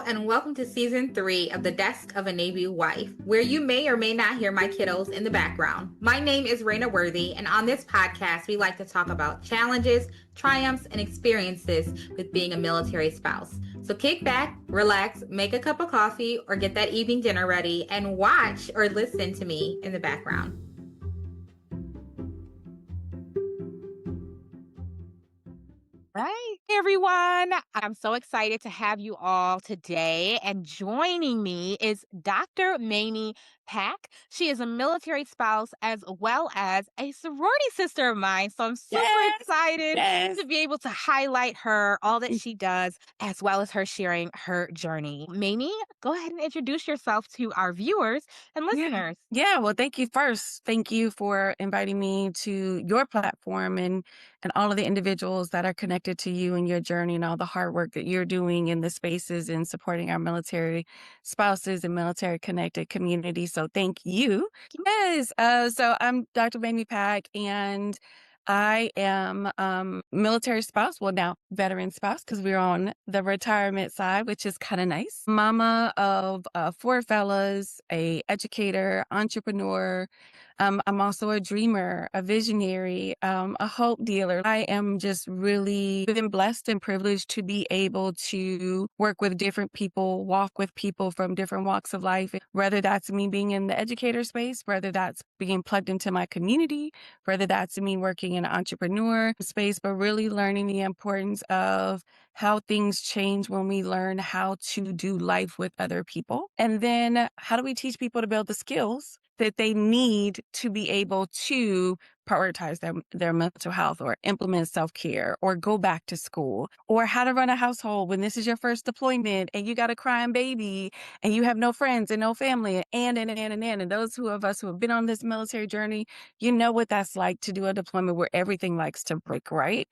and welcome to season 3 of The Desk of a Navy Wife, where you may or may not hear my kiddos in the background. My name is Raina Worthy, and on this podcast, we like to talk about challenges, triumphs, and experiences with being a military spouse. So kick back, relax, make a cup of coffee, or get that evening dinner ready, and watch or listen to me in the background. Right, everyone. I'm so excited to have you all today. And joining me is Dr. Mamie Pack. She is a military spouse as well as a sorority sister of mine. So I'm super Yes, excited yes. to be able to highlight her, all that she does, as well as her sharing her journey. Mamie, go ahead and introduce yourself to our viewers and Yeah. listeners. Yeah, well, thank you first. Thank you for inviting me to your platform and all of the individuals that are connected to you and your journey and all the hard work that you're doing in the spaces and supporting our military spouses and military connected community. So thank you. Yes. So I'm Dr. Mamie Pack, and I am military spouse. Well, now veteran spouse, because we're on the retirement side, which is kind of nice. Mama of 4 fellas, a educator, entrepreneur. I'm also a dreamer, a visionary, a hope dealer. I am just really been blessed and privileged to be able to work with different people, walk with people from different walks of life, whether that's me being in the educator space, whether that's being plugged into my community, whether that's me working in an entrepreneur space, but really learning the importance of how things change when we learn how to do life with other people. And then how do we teach people to build the skills that they need to be able to prioritize their mental health or implement self-care or go back to school, or how to run a household when this is your first deployment and you got a crying baby and you have no friends and no family and those of us who have been on this military journey, you know what that's like to do a deployment where everything likes to break, right?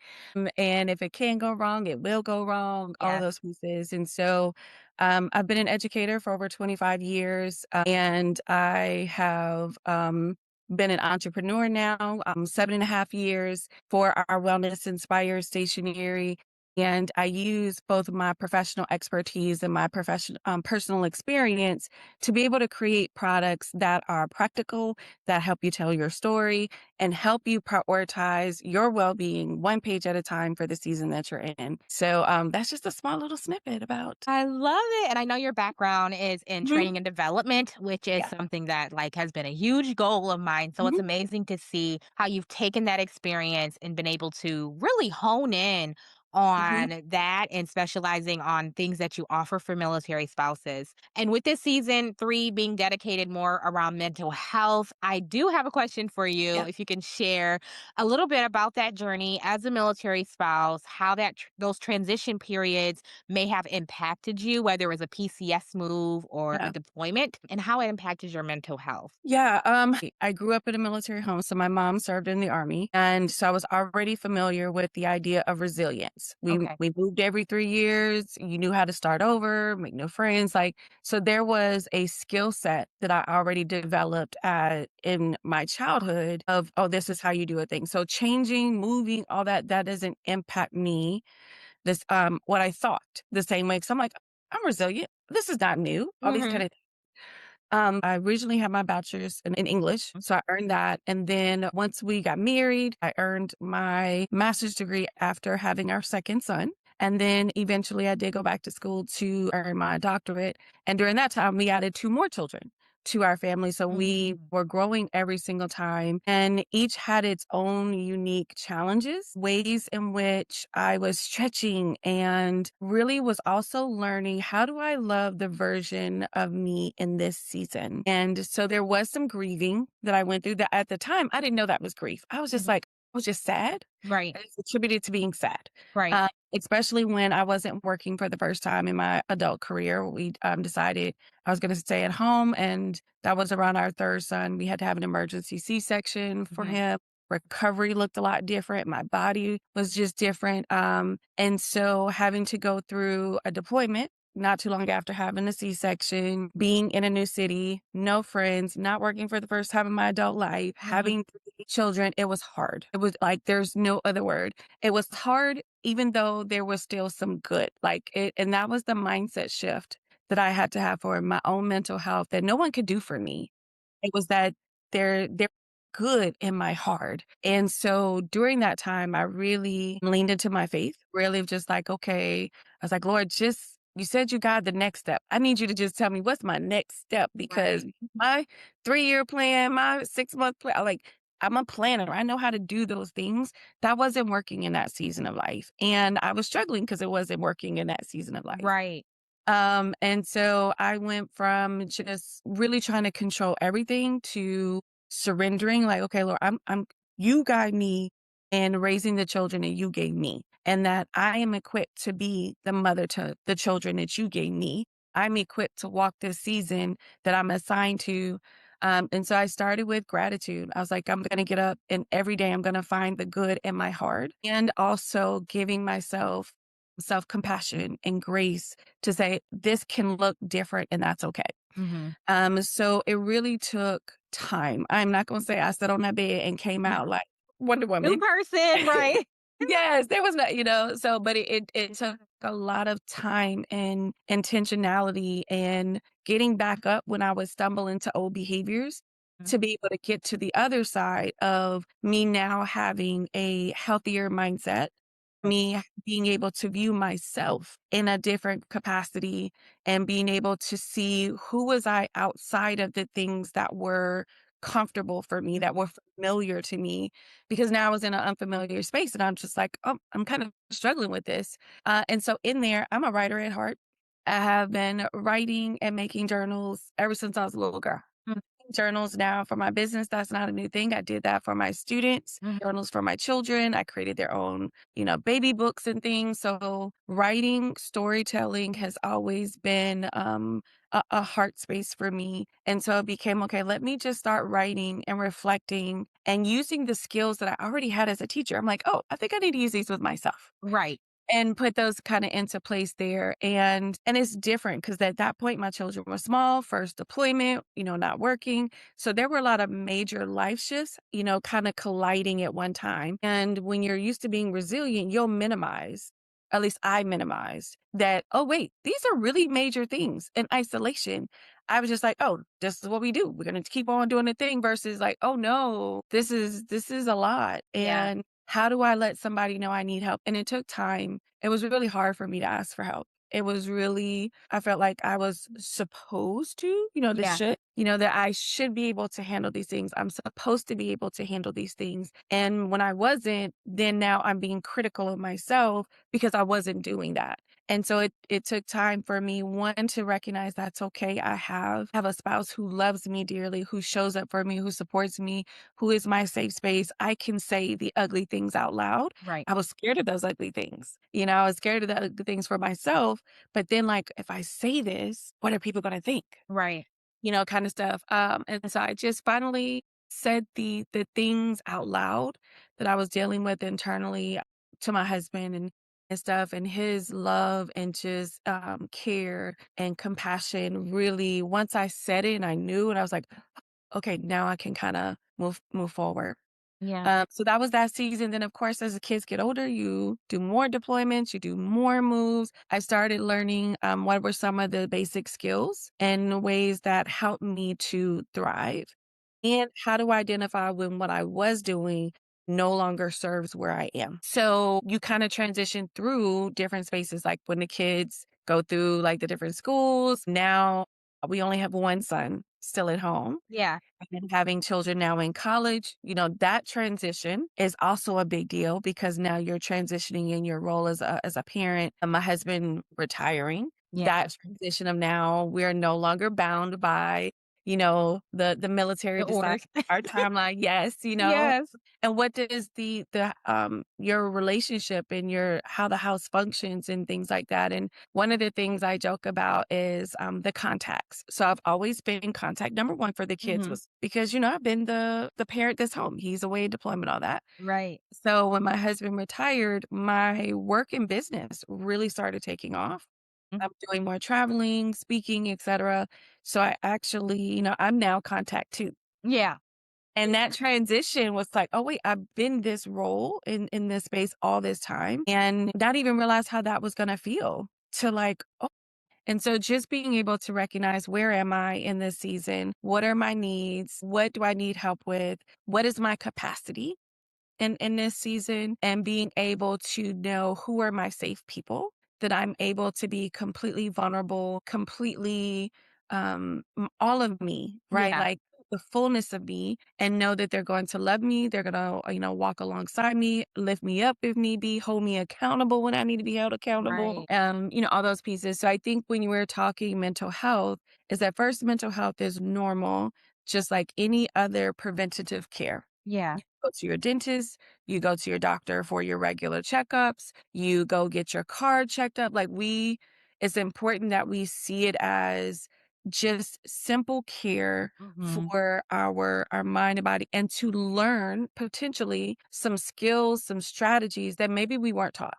And if it can go wrong, it will go wrong, all of Yes. those pieces. And so I've been an educator for over 25 years, and I have been an entrepreneur now, 7.5 years for our Wellness Inspire stationery. And I use both my professional expertise and my personal experience to be able to create products that are practical, that help you tell your story, and help you prioritize your well-being one page at a time for the season that you're in. So that's just a small little snippet about. I love it. And I know your background is in Mhm. training and development, which is Yeah. something that has been a huge goal of mine. So it's Mhm. amazing to see how you've taken that experience and been able to really hone in on Mhm. that and specializing on things that you offer for military spouses. And with this season 3 being dedicated more around mental health, I do have a question for you. Yeah. If you can share a little bit about that journey as a military spouse, how those transition periods may have impacted you, whether it was a PCS move or a Yeah. deployment, and how it impacted your mental health. Yeah, I grew up in a military home, so my mom served in the army, and so I was already familiar with the idea of resilience. We Okay. we moved every 3 years. You knew how to start over, make new friends, like so. There was a skill set that I already developed in my childhood of, oh, this is how you do a thing. So changing, moving, all that doesn't impact me. This what I thought the same way. So I'm like, I'm resilient. This is not new. All these Mhm. kind of I originally had my bachelor's in English, so I earned that. And then once we got married, I earned my master's degree after having our second son. And then eventually I did go back to school to earn my doctorate. And during that time, we added 2 more children to our family. So we Mhm. were growing every single time, and each had its own unique challenges, ways in which I was stretching and really was also learning, how do I love the version of me in this season? And so there was some grieving that I went through that at the time. I didn't know that was grief. I was just Mhm. like, I was just sad. Right. It's attributed to being sad. Right. Uh, Especially when I wasn't working for the first time in my adult career. We decided I was going to stay at home, and that was around our third son. We had to have an emergency C-section for Mhm. him. Recovery looked a lot different. My body was just different. And so having to go through a deployment not too long after having a C-section, being in a new city, no friends, not working for the first time in my adult life, Mhm. having 3 children, it was hard. It was like, there's no other word. It was hard, even though there was still some good, like it. And that was the mindset shift that I had to have for my own mental health that no one could do for me. It was that they're good in my heart. And so during that time, I really leaned into my faith, really just like, okay, I was like, Lord, just you said you got the next step. I need you to just tell me what's my next step because Right. my 3-year plan, my 6-month plan, I'm a planner. I know how to do those things. That wasn't working in that season of life. And I was struggling because it wasn't working in that season of life. Right. And so I went from just really trying to control everything to surrendering, like, okay, Lord, you guide me in raising the children that you gave me, and that I am equipped to be the mother to the children that you gave me. I'm equipped to walk this season that I'm assigned to. And so I started with gratitude. I was like, I'm going to get up and every day I'm going to find the good in my heart and also giving myself self compassion and grace to say this can look different and that's okay. Mhm. So it really took time. I'm not going to say I sat on that bed and came out like Wonder New Woman. person, right? Yes, there was not, so but it took a lot of time and intentionality and getting back up when I would stumble into old behaviors Mhm. to be able to get to the other side of me now having a healthier mindset, me being able to view myself in a different capacity and being able to see who was I outside of the things that were comfortable for me, that were familiar to me, because now I was in an unfamiliar space and I'm just like, oh, I'm kind of struggling with this. And so in there, I'm a writer at heart. I have been writing and making journals ever since I was a little girl. Mm, Journals now for my business. That's not a new thing. I did that for my students, mhm. journals for my children. I created their own, baby books and things. So writing, storytelling has always been a heart space for me. And so it became okay, let me just start writing and reflecting and using the skills that I already had as a teacher. I'm like, oh, I think I need to use these with myself Right. and put those kind of into place there. And it's different because at that point my children were small, first deployment, not working. So there were a lot of major life shifts, kind of colliding at one time. And when you're used to being resilient, you'll minimize. At least I minimized that. Oh, wait, these are really major things in isolation. I was just like, oh, this is what we do. We're going to keep on doing the thing versus like, oh no, this is a lot. Yeah. And how do I let somebody know I need help? And it took time. It was really hard for me to ask for help. It was really, I felt like I was supposed to, Yeah. that I should be able to handle these things. I'm supposed to be able to handle these things. And when I wasn't, then now I'm being critical of myself because I wasn't doing that. And so it took time for me, one, to recognize that's okay. I have a spouse who loves me dearly, who shows up for me, who supports me, who is my safe space. I can say the ugly things out loud. Right. I was scared of those ugly things. I was scared of the ugly things for myself. But then, like, if I say this, what are people going to think? Right. Kind of stuff. And so I just finally said the things out loud that I was dealing with internally to my husband and stuff, and his love and just care and compassion really, once I said it and I knew and I was like, okay, now I can kind of move forward. Yeah. So that was that season. Then, of course, as the kids get older, you do more deployments, you do more moves. I started learning what were some of the basic skills and ways that helped me to thrive. And how to identify when what I was doing no longer serves where I am. So you kind of transition through different spaces, like when the kids go through like the different schools. Now we only have one son still at home Yeah. and having children now in college, that transition is also a big deal because now you're transitioning in your role as a parent. And my husband retiring, Yeah. that transition of now we're no longer bound by, the military The deciding orders. our timeline. Yes, Yes. and what does the your relationship and your how the house functions and things like that. And one of the things I joke about is the contacts. So I've always been contact number one for the kids Mhm. was because I've been the parent that's home. He's away in deployment, all that. Right. So when my husband retired, my work and business really started taking off. Mm. I'm doing more traveling, speaking, etc. So I actually, I'm now contact too. Yeah. And that transition was like, oh, wait, I've been this role in this space all this time and not even realize how that was going to feel to like, oh. And so just being able to recognize, where am I in this season? What are my needs? What do I need help with? What is my capacity in this season? And being able to know, who are my safe people, that I'm able to be completely vulnerable, completely all of me, right? Yeah. Like the fullness of me, and know that they're going to love me. They're going to, walk alongside me, lift me up if need be, hold me accountable when I need to be held accountable. Right. All those pieces. So I think when you were talking mental health, is that first, mental health is normal, just like any other preventative care. Yeah. You go to your dentist, you go to your doctor for your regular checkups, you go get your car checked up. It's important that we see it as just simple care Hmm. for our mind and body, and to learn potentially some skills, some strategies that maybe we weren't taught.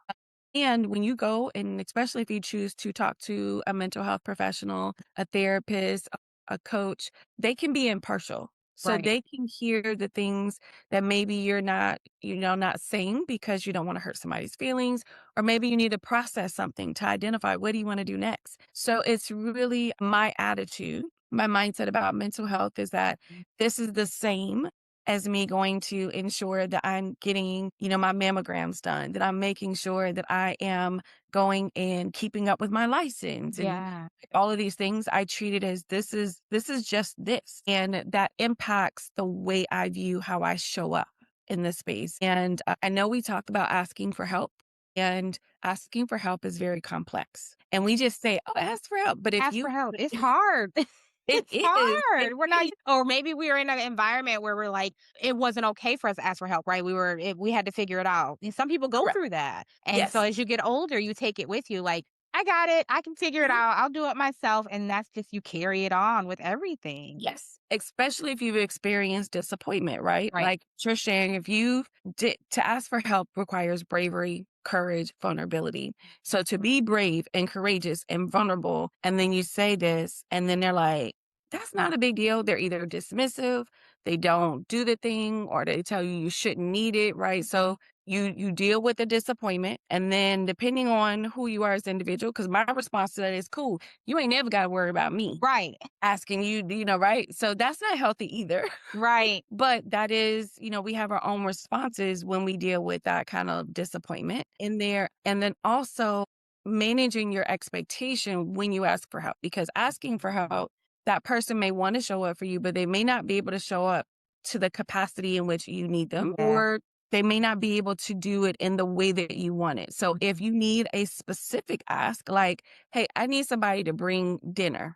And when you go, and especially if you choose to talk to a mental health professional, a therapist, a coach, they can be impartial. So Right. they can hear the things that maybe you're not, not saying because you don't want to hurt somebody's feelings, or maybe you need to process something to identify, what do you want to do next? So it's really my attitude, my mindset about mental health is that this is the same as me going to ensure that I'm getting, my mammograms done, that I'm making sure that I am going and keeping up with my license and Yeah. all of these things. I treat it as, this is just this. And that impacts the way I view how I show up in this space. And I know we talked about asking for help. And asking for help is very complex. And we just say, oh, ask for help. But if Ask you, for help. It's hard. it It's is, hard. it We're not, is, or maybe we were in an environment where we're like, it wasn't okay for us to ask for help, right? We had to figure it out. And some people go correct. through that. And so Yes. as you get older, you take it with you. Like, I got it. I can figure it Mhm. out. I'll do it myself. And that's just, you carry it on with everything. Yes, especially if you've experienced disappointment, right? Right. Like you're sharing, if you did, to ask for help requires bravery, courage, vulnerability. So to be brave and courageous and vulnerable, and then you say this, and then they're like, that's not a big deal. They're either dismissive, they don't do the thing, or they tell you shouldn't need it, right? So you deal with the disappointment, and then depending on who you are as an individual, because my response to that is, cool, you ain't never got to worry about me Right. asking you, right? So that's not healthy either. Right. But that is, we have our own responses when we deal with that kind of disappointment in there. And then also managing your expectation when you ask for help, because asking for help, that person may want to show up for you, but they may not be able to show up to the capacity in which you need them, Yeah. or they may not be able to do it in the way that you want it. So if you need a specific ask, like, hey, I need somebody to bring dinner.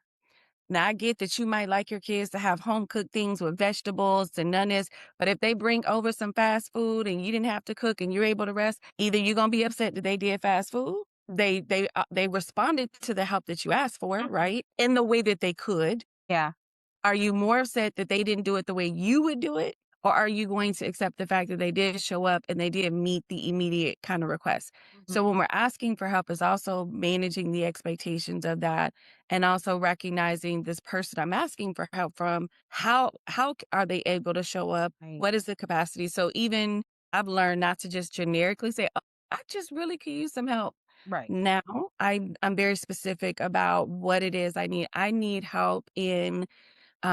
Now, I get that you might like your kids to have home cooked things with vegetables and none of this, but if they bring over some fast food and you didn't have to cook and you're able to rest, either you're gonna be upset that they did fast food. They responded to the help that you asked for, Mhm. right? In the way that they could. Yeah. Are you more upset that they didn't do it the way you would do it? Or are you going to accept the fact that they did show up and they did meet the immediate kind of request? Mhm. So when we're asking for help, is also managing the expectations of that, and also recognizing this person I'm asking for help from, are they able to show up? Right. What is the capacity? So even I've learned not to just generically say, oh, I just really could use some help. Right. Now I'm very specific about what it is I need. I need help in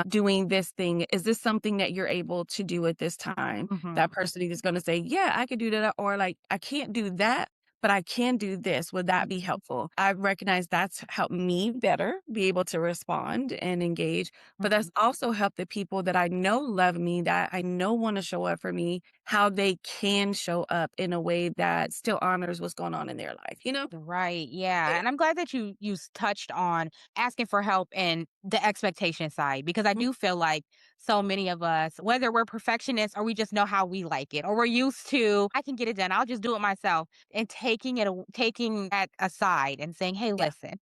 doing this thing. Is this something that you're able to do at this time? Mhm. That person is going to say, yeah, I could do that. Or like, I can't do that, but I can do this. Would that be helpful? I recognize that's helped me better be able to respond and engage, but that's Mhm. also helped the people that I know love me, that I know want to show up for me, how they can show up in a way that still honors what's going on in their life, you know? Right. Yeah. Yeah. And I'm glad that touched on asking for help and the expectation side, because I Mhm. do feel like so many of us, whether we're perfectionists or we just know how we like it, or we're used to, I can get it done, I'll just do it myself, and taking that aside and saying, "Hey, Yeah. listen,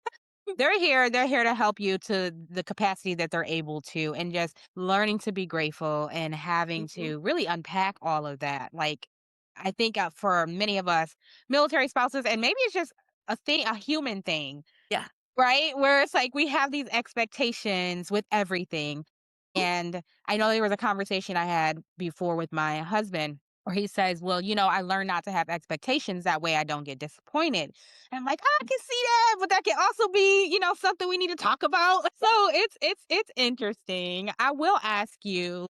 they're here to help you to the capacity that they're able to," and just learning to be grateful and having Mhm. to really unpack all of that. Like, I think for many of us military spouses, and maybe it's just a human thing, Yeah. right? Where it's like we have these expectations with everything. Mhm. And I know there was a conversation I had before with my husband. Or he says, well, I learned not to have expectations. That way I don't get disappointed. And I'm like, I can see that, but that can also be, something we need to talk about. So it's interesting. I will ask you,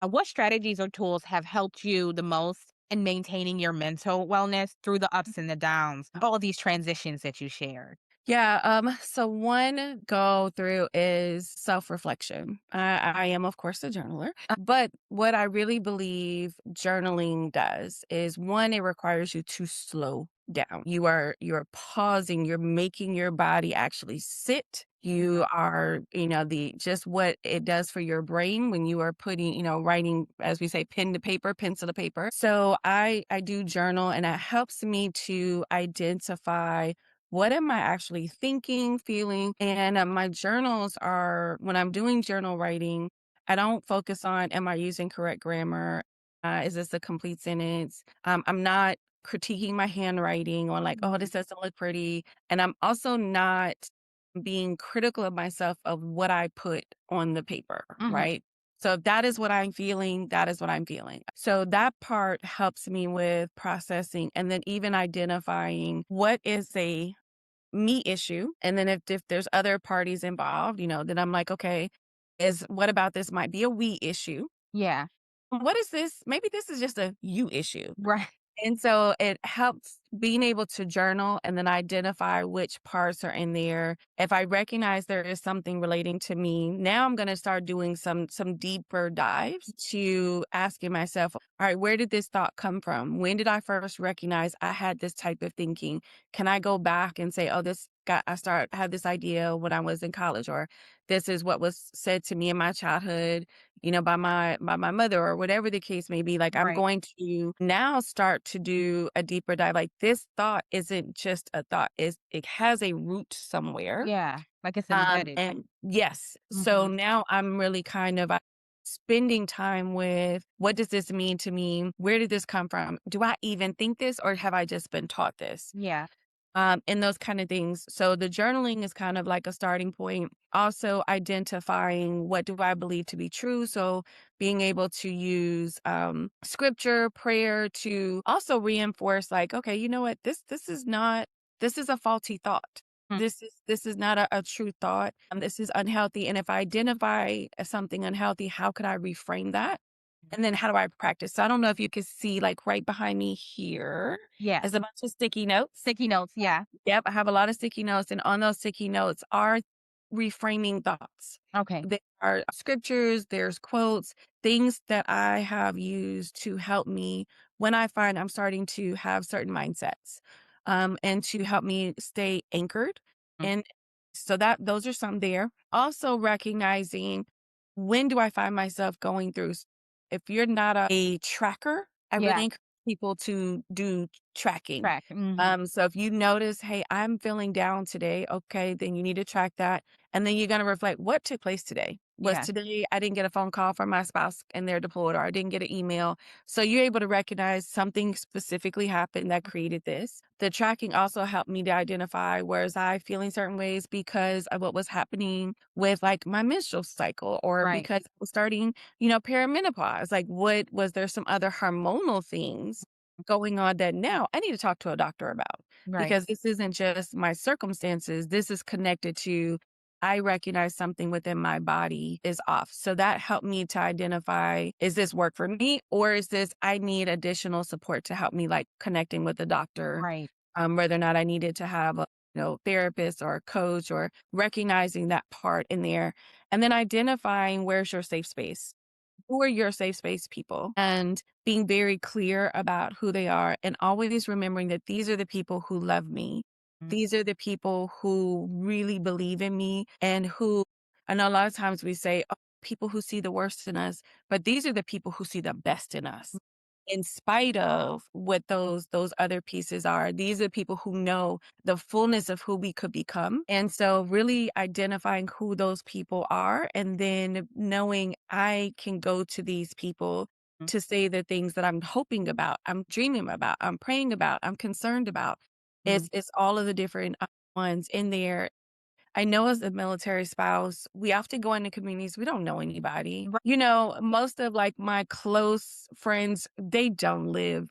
what strategies or tools have helped you the most in maintaining your mental wellness through the ups and the downs, all these transitions that you shared? Yeah, so one go through is self-reflection. I am, of course, a journaler, but what I really believe journaling does is one, it requires you to slow down. You're pausing, you're making your body actually sit. You are, the just what it does for your brain when you are putting, writing, as we say, pen to paper, pencil to paper. So I do journal, and it helps me to identify what am I actually thinking, feeling? And my journals are, when I'm doing journal writing, I don't focus on, am I using correct grammar? Is this a complete sentence? I'm not critiquing my handwriting on like, oh, this doesn't look pretty. And I'm also not being critical of myself of what I put on the paper, Hmm. right? So if that is what I'm feeling, that is what I'm feeling. So that part helps me with processing and then even identifying what is a me issue. And then if there's other parties involved, then I'm like, okay, is what about this might be a we issue? Yeah. What is this? Maybe this is just a you issue. Right. And so it helps being able to journal and then identify which parts are in there. If I recognize there is something relating to me, now I'm going to start doing some deeper dives to asking myself, all right, where did this thought come from? When did I first recognize I had this type of thinking? Can I go back and say, oh, had this idea when I was in college, or this is what was said to me in my childhood, by my mother, or whatever the case may be. Like I'm Right. going to now start to do a deeper dive. Like this thought isn't just a thought, it has a root somewhere. Yeah. Like it's embedded. And yes, so Hmm. now I'm really kind of spending time with what does this mean to me? Where did this come from? Do I even think this, or have I just been taught this? Yeah. And those kind of things. So the journaling is kind of like a starting point. Also identifying what do I believe to be true. So being able to use scripture, prayer to also reinforce like, okay, you know what, this is not, this is a faulty thought. Mm. This is not a true thought. This is unhealthy. And if I identify as something unhealthy, how could I reframe that? And then how do I practice? So I don't know if you can see like right behind me here Yes. is a bunch of sticky notes. Sticky notes. Yeah. Yep, I have a lot of sticky notes, and on those sticky notes are reframing thoughts. Okay. There are scriptures, there's quotes, things that I have used to help me when I find I'm starting to have certain mindsets, and to help me stay anchored. Mm. And so that those are some there. Also recognizing when do I find myself going through. If you're not a tracker, I Yeah. really encourage people to do tracking. Track. Hmm. So if you notice, hey, I'm feeling down today, okay, then you need to track that. And then you're going to reflect what took place today. Was Yeah. today I didn't get a phone call from my spouse and they're deployed, or I didn't get an email. So you're able to recognize something specifically happened that created this. The tracking also helped me to identify where was I feeling certain ways because of what was happening with like my menstrual cycle, or Right. because I was starting, perimenopause. Like what was there some other hormonal things going on that now I need to talk to a doctor about, Right. because this isn't just my circumstances. This is connected to, I recognize something within my body is off. So that helped me to identify, is this work for me, or is this, I need additional support to help me like connecting with the doctor, Right. whether or not I needed to have a, therapist or a coach, or recognizing that part in there. And then identifying where's your safe space, who are your safe space people, and being very clear about who they are, and always remembering that these are the people who love me. Mm. These are the people who really believe in me, and who, I know a lot of times we say, oh, people who see the worst in us, but these are the people who see the best in us. In spite of what those other pieces are, these are people who know the fullness of who we could become. And so really identifying who those people are, and then knowing I can go to these people Mm. to say the things that I'm hoping about, I'm dreaming about, I'm praying about, I'm concerned about. Mm. It's all of the different ones in there. I know as a military spouse, we often go into communities, we don't know anybody. Ri Most of like my close friends, they don't live,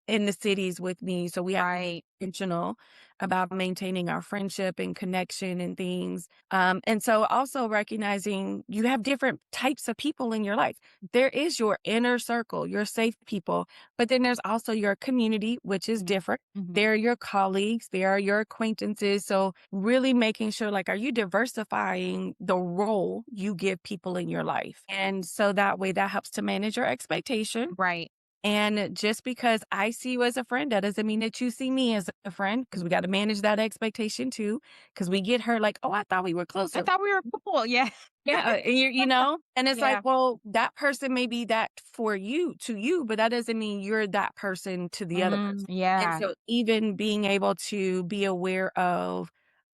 in the cities with me. So we have to be right, intentional about maintaining our friendship and connection and things. And so also recognizing you have different types of people in your life. There is your inner circle, your safe people, but then there's also your community, which is mhm, different. mhm, There are your colleagues, there are your acquaintances. So really making sure like, are you diversifying the role you give people in your life? And so that way that helps to manage your expectation. right. And just because I see you as a friend, that doesn't mean that you see me as a friend because we got to manage that expectation too. Because we get her like, oh, I thought we were I closer. thought we were cool, yeah. Yeah, and and it's like, Yeah, well, that person may be that for you to you, but that doesn't mean you're that person to the other person. And yeah, so even being able to be aware of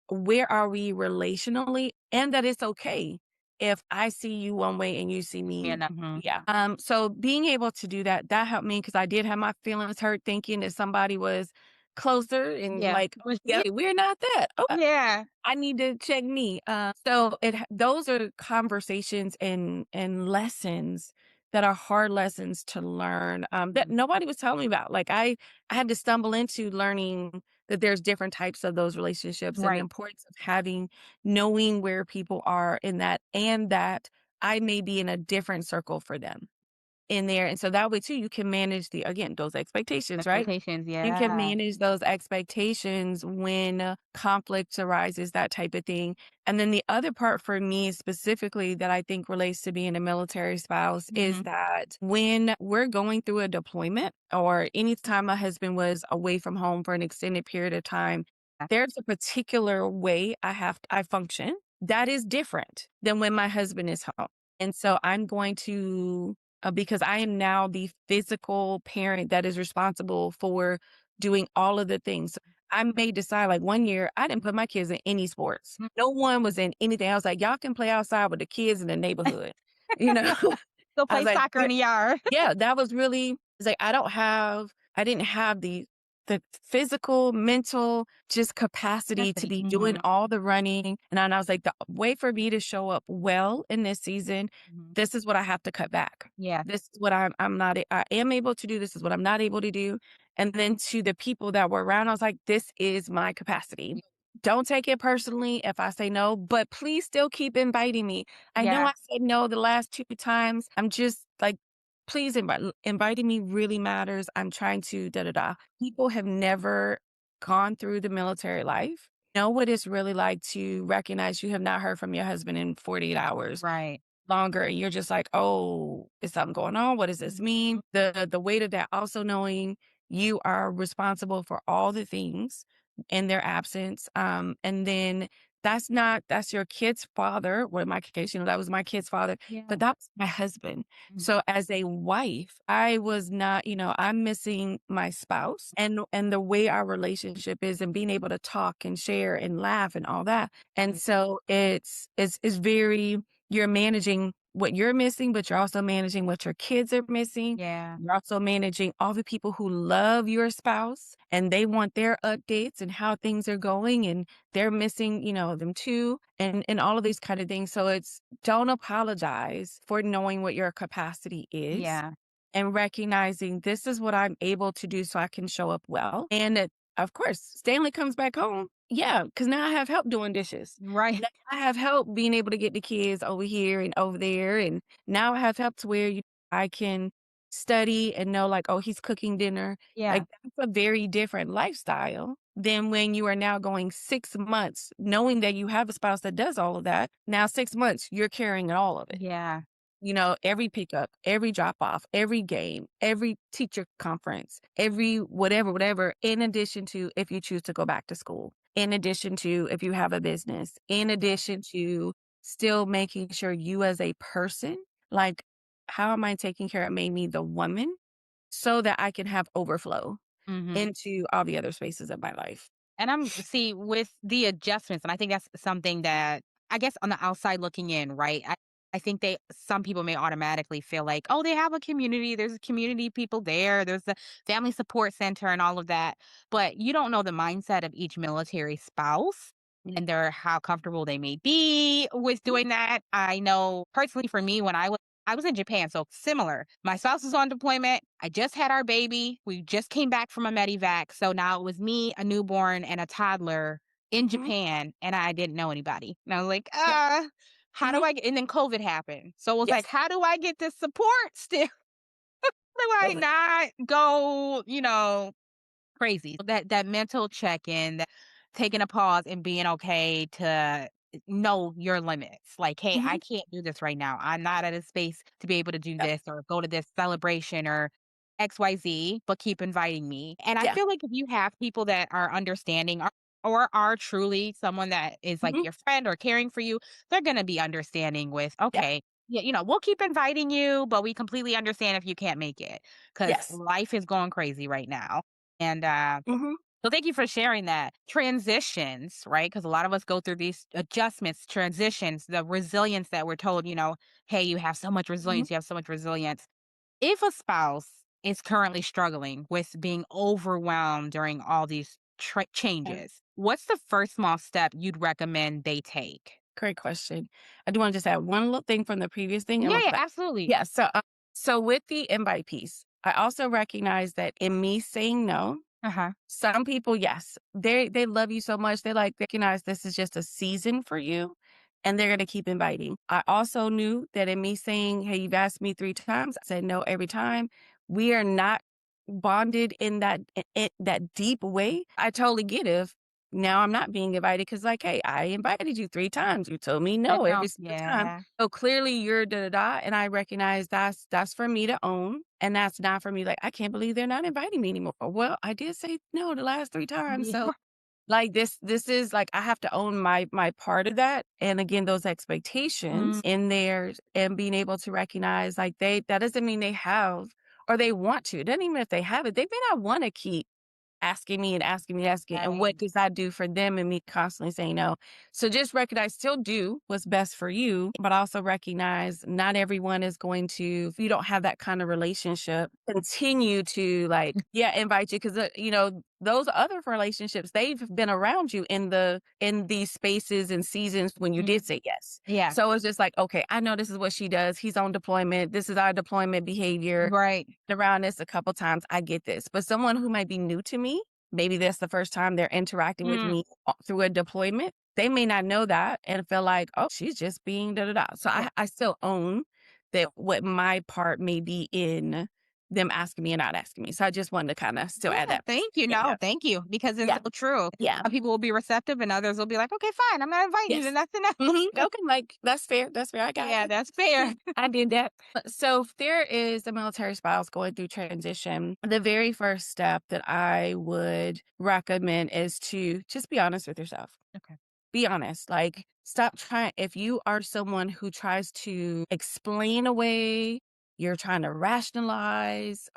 where are we relationally and that it's okay if I see you one way and you see yeah, me. no, mhm, Yeah. So being able to do that, that helped me because I did have my feelings hurt thinking that somebody was closer and yeah, like, was yeah, we're not that. Oh, yeah, I need to check me. So those are conversations and lessons that are hard lessons to learn that mhm, nobody was telling me about. Like I had to stumble into learning that there's different types of those relationships and the right, importance of knowing where people are in that and that I may be in a different circle for them in there. And so that way too, you can manage again, those expectations, right? expectations, You can yeah, manage those expectations when conflict arises, that type of thing. And then the other part for me specifically that I think relates to being a military spouse is mhm, that when we're going through a deployment or anytime my husband was away from home for an extended period of time, yeah, there's a particular way I function that is different than when my husband is home. And so I'm going to because I am now the physical parent that is responsible for doing all of the things. I may decide like one year I didn't put my kids in any sports. mm. No one was in anything. I was like, y'all can play outside with the kids in the neighborhood. You know, Go I play was like, soccer in the yard. yeah, that was really it's like I didn't have the physical, mental, just capacity to Capacity, be doing mhm, all the running. And I was like, the way for me to show up well in this season, mhm, this is what I have to cut back. yeah, This is what I'm not I am able to do. This is what I'm not able to do. And then to the people that were around, I was like, this is my capacity. Don't take it personally if I say no, but please still keep inviting me. I know yeah, I said no the last 2 times. I'm just like, please inviting me really matters. I'm trying to da da da. People have never gone through the military life, know what it's really like to recognize you have not heard from your husband in 48 hours right, longer and you're just like, "Oh, is something going on? What does this mhm, mean?" The weight of that also knowing you are responsible for all the things in their absence. And then that's your kid's father. Well, in my case, that was my kid's father, yeah, but that was my husband. mhm, So as a wife, I was not, I'm missing my spouse and the way our relationship is and being able to talk and share and laugh and all that. And right, so it's very you're managing what you're missing, but you're also managing what your kids are missing. yeah, You're also managing all the people who love your spouse and they want their updates and how things are going and they're missing, them too and all of these kind of things. So it's don't apologize for knowing what your capacity is yeah, and recognizing this is what I'm able to do so I can show up well. And of course, Stanley comes back home. Yeah, because now I have help doing dishes. right, Now I have help being able to get the kids over here and over there. And now I have help to where I can study and know like, oh, he's cooking dinner. yeah, Like that's a very different lifestyle than when you are now going 6 months, knowing that you have a spouse that does all of that. Now 6 months, you're carrying all of it. yeah, Every pickup, every drop off, every game, every teacher conference, every whatever, in addition to if you choose to go back to school, in addition to if you have a business, in addition to still making sure you as a person, like, how am I taking care of Mamie, the woman, so that I can have overflow mhm. into all the other spaces of my life? And see, with the adjustments, and I think that's something that I guess on the outside looking in, right? I think some people may automatically feel like, oh, they have a community, there's a community people there, there's the family support center and all of that. But you don't know the mindset of each military spouse. and their how comfortable they may be with doing that. I know personally for me when I was in Japan, so similar. My spouse was on deployment. I just had our baby. We just came back from a medevac. So now it was me, a newborn, and a toddler in Mhm. Japan, and I didn't know anybody. And I was like, Yeah. how do Mhm. I get, and then COVID happened. So it was like, Yes. how do I get this support still? Do I Totally. not go, crazy. That mental check-in, that taking a pause and being okay to know your limits. Like, hey, I Mhm. can't do this right now. I'm not at a space to be able to do Yep. this or go to this celebration or XYZ, but keep inviting me. And I Yeah. feel like if you have people that are understanding or are truly someone that is like Mhm. your friend or caring for you, they're going to be understanding with, Yeah. okay, yeah, we'll keep inviting you, but we completely understand if you can't make it because Yes. life is going crazy right now. And Mhm. so thank you for sharing that. Transitions, right? Because a lot of us go through these adjustments, transitions, the resilience that we're told, hey, you have so much Mhm. resilience, you have so much resilience. If a spouse is currently struggling with being overwhelmed during all these Okay. changes, what's the first small step you'd recommend they take? Great question. I do wanna just add one little thing from the previous thing, and Yeah, we'll go yeah, back. absolutely. Yeah, so with the invite piece, I also recognize that in me saying no, Uh huh. some people, yes, they love you so much, they, like, recognize this is just a season for you, and they're gonna keep inviting. I also knew that in me saying, "Hey, you've asked me 3 times," I said no every time. We are not bonded in that deep way. I totally get if now I'm not being invited because, like, "Hey, I invited you 3 times. You told me Said no no. every single time. Yeah. So clearly you're da da da." And I recognize that's for me to own, and that's not for me, like, "I can't believe they're not inviting me anymore." Well, I did say no the last 3 times, Yeah. so, like, this is like, I have to own my part of that, and again, those expectations Mm, in there and being able to recognize, like, that doesn't mean they have or they want to. It doesn't even if they have it, they may not wanna keep asking me and asking me, asking, and right. what does that do for them and me constantly saying no? So just recognize, still do what's best for you, but also recognize not everyone is going to, if you don't have that kind of relationship, continue to like, yeah, invite you. Cause those other relationships, they've been around you in these spaces and seasons when you Mm, did say yes. yeah. So it's just like, okay, I know this is what she does. He's on deployment. This is our deployment behavior Right. around this a couple times, I get this. But someone who might be new to me, maybe that's the first time they're interacting with Mm, me through a deployment. They may not know that and feel like, oh, she's just being da da da. So yeah. I still own that what my part may be in them asking me and not asking me. So I just wanted to kind of still add Yeah, that. thank you. Yeah, No, yeah, thank you. Because it's yeah, so true. yeah. Some people will be receptive and others will be like, okay, fine. I'm not inviting you to Yes. nothing else. Okay, like that's fair. That's fair. I got Yeah, it. that's fair. I did that. So if there is a military spouse going through transition, the very first step that I would recommend is to just be honest with yourself. Okay. Be honest. Like, stop trying. If you are someone who tries to explain away, you're trying to rationalize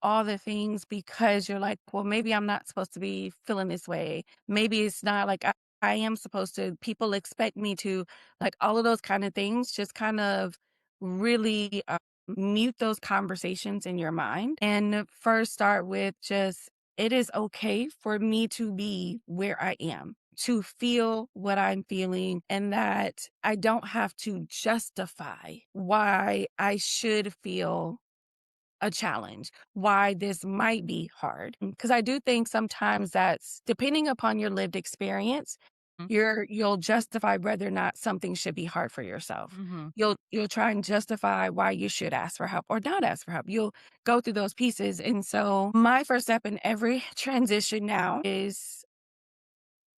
all the things because you're like, well, maybe I'm not supposed to be feeling this way. Maybe it's not like I am supposed to. People expect me to, like all of those kind of things. Just kind of really mute those conversations in your mind and first start with just, it is okay for me to be where I am, to feel what I'm feeling, and that I don't have to justify why I should feel a challenge, why this might be hard. Because I do think sometimes that's depending upon your lived experience, you'll justify whether or not something should be hard for yourself. Mm-hmm. You'll try and justify why you should ask for help or not ask for help. You'll go through those pieces. And so my first step in every transition now is